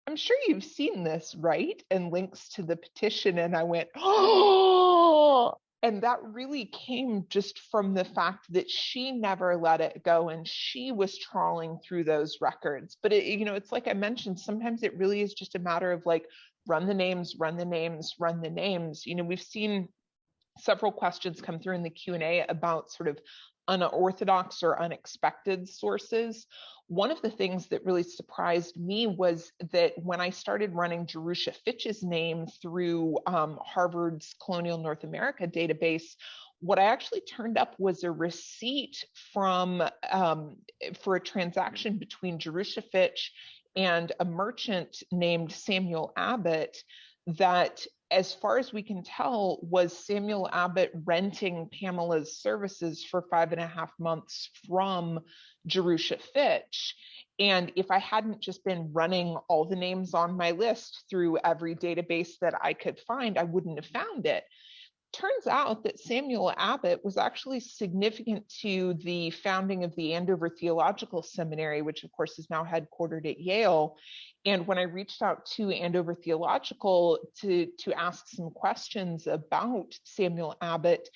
"I'm sure you've seen this, right?" And links to the petition. And I went, "Oh!" And that really came just from the fact that she never let it go, and she was trawling through those records. But you know, it's like I mentioned, sometimes it really is just a matter of like, run the names, run the names, run the names. You know, we've seen several questions come through in the Q&A about sort of unorthodox or unexpected sources. One of the things that really surprised me was that when I started running Jerusha Fitch's name through Harvard's Colonial North America database, what I actually turned up was a receipt from for a transaction between Jerusha Fitch and a merchant named Samuel Abbott that, as far as we can tell, was Samuel Abbott renting Pamela's services for 5.5 months from Jerusha Fitch. And if I hadn't just been running all the names on my list through every database that I could find, I wouldn't have found it. Turns out that Samuel Abbott was actually significant to the founding of the Andover Theological Seminary, which of course is now headquartered at Yale. And when I reached out to Andover Theological to ask some questions about Samuel Abbott,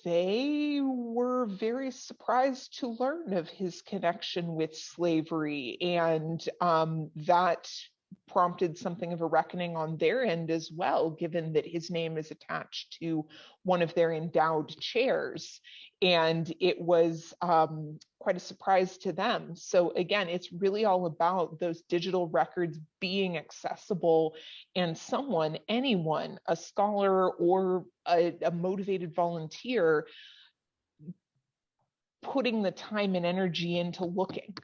they were very surprised to learn of his connection with slavery, and that prompted something of a reckoning on their end as well, given that his name is attached to one of their endowed chairs. And it was quite a surprise to them. So again, it's really all about those digital records being accessible, and someone, anyone, a scholar or a motivated volunteer, putting the time and energy into looking.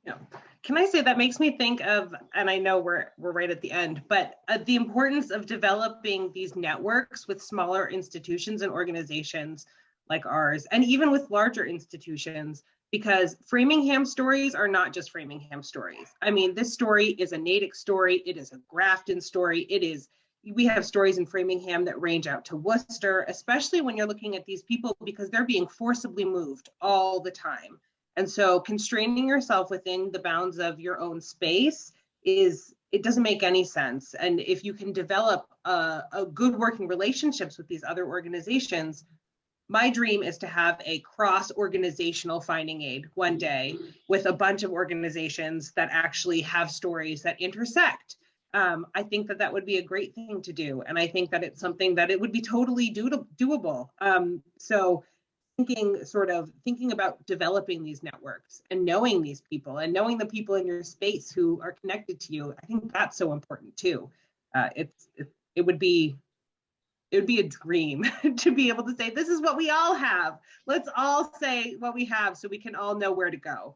Yeah. Can I say that makes me think of, and I know we're right at the end, but the importance of developing these networks with smaller institutions and organizations like ours, and even with larger institutions, because Framingham stories are not just Framingham stories. I mean, this story is a Natick story, it is a Grafton story, we have stories in Framingham that range out to Worcester, especially when you're looking at these people because they're being forcibly moved all the time. And so constraining yourself within the bounds of your own space it doesn't make any sense. And if you can develop a good working relationships with these other organizations, my dream is to have a cross-organizational finding aid one day with a bunch of organizations that actually have stories that intersect. I think that would be a great thing to do. And I think that it's something that it would be totally doable. So thinking about developing these networks and knowing these people and knowing the people in your space who are connected to you, I think that's so important too. It would be a dream to be able to say, this is what we all have. Let's all say what we have so we can all know where to go.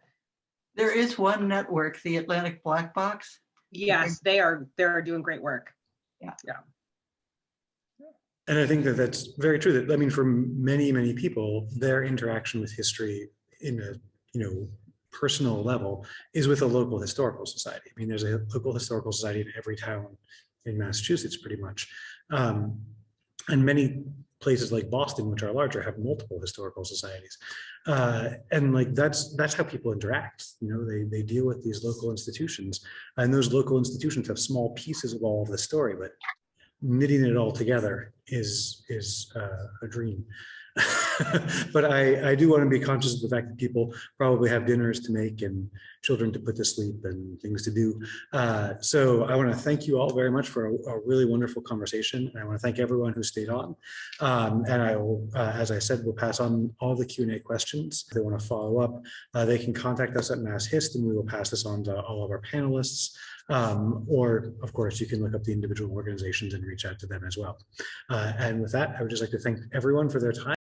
There is one network, the Atlantic Black Box. Yes, they're doing great work. Yeah. And I think that that's very true. That, I mean, for many, many people, their interaction with history in a personal level is with a local historical society. I mean, there's a local historical society in every town in Massachusetts, pretty much. And many places like Boston, which are larger, have multiple historical societies. And like that's how people interact. You know, they deal with these local institutions, and those local institutions have small pieces of all of the story, but knitting it all together is a dream. But I do want to be conscious of the fact that people probably have dinners to make and children to put to sleep and things to do. So I want to thank you all very much for a really wonderful conversation. And I want to thank everyone who stayed on. And I will, as I said, we'll pass on all the Q&A questions. If they want to follow up, they can contact us at MassHist, and we will pass this on to all of our panelists. Or, of course, you can look up the individual organizations and reach out to them as well. And with that, I would just like to thank everyone for their time.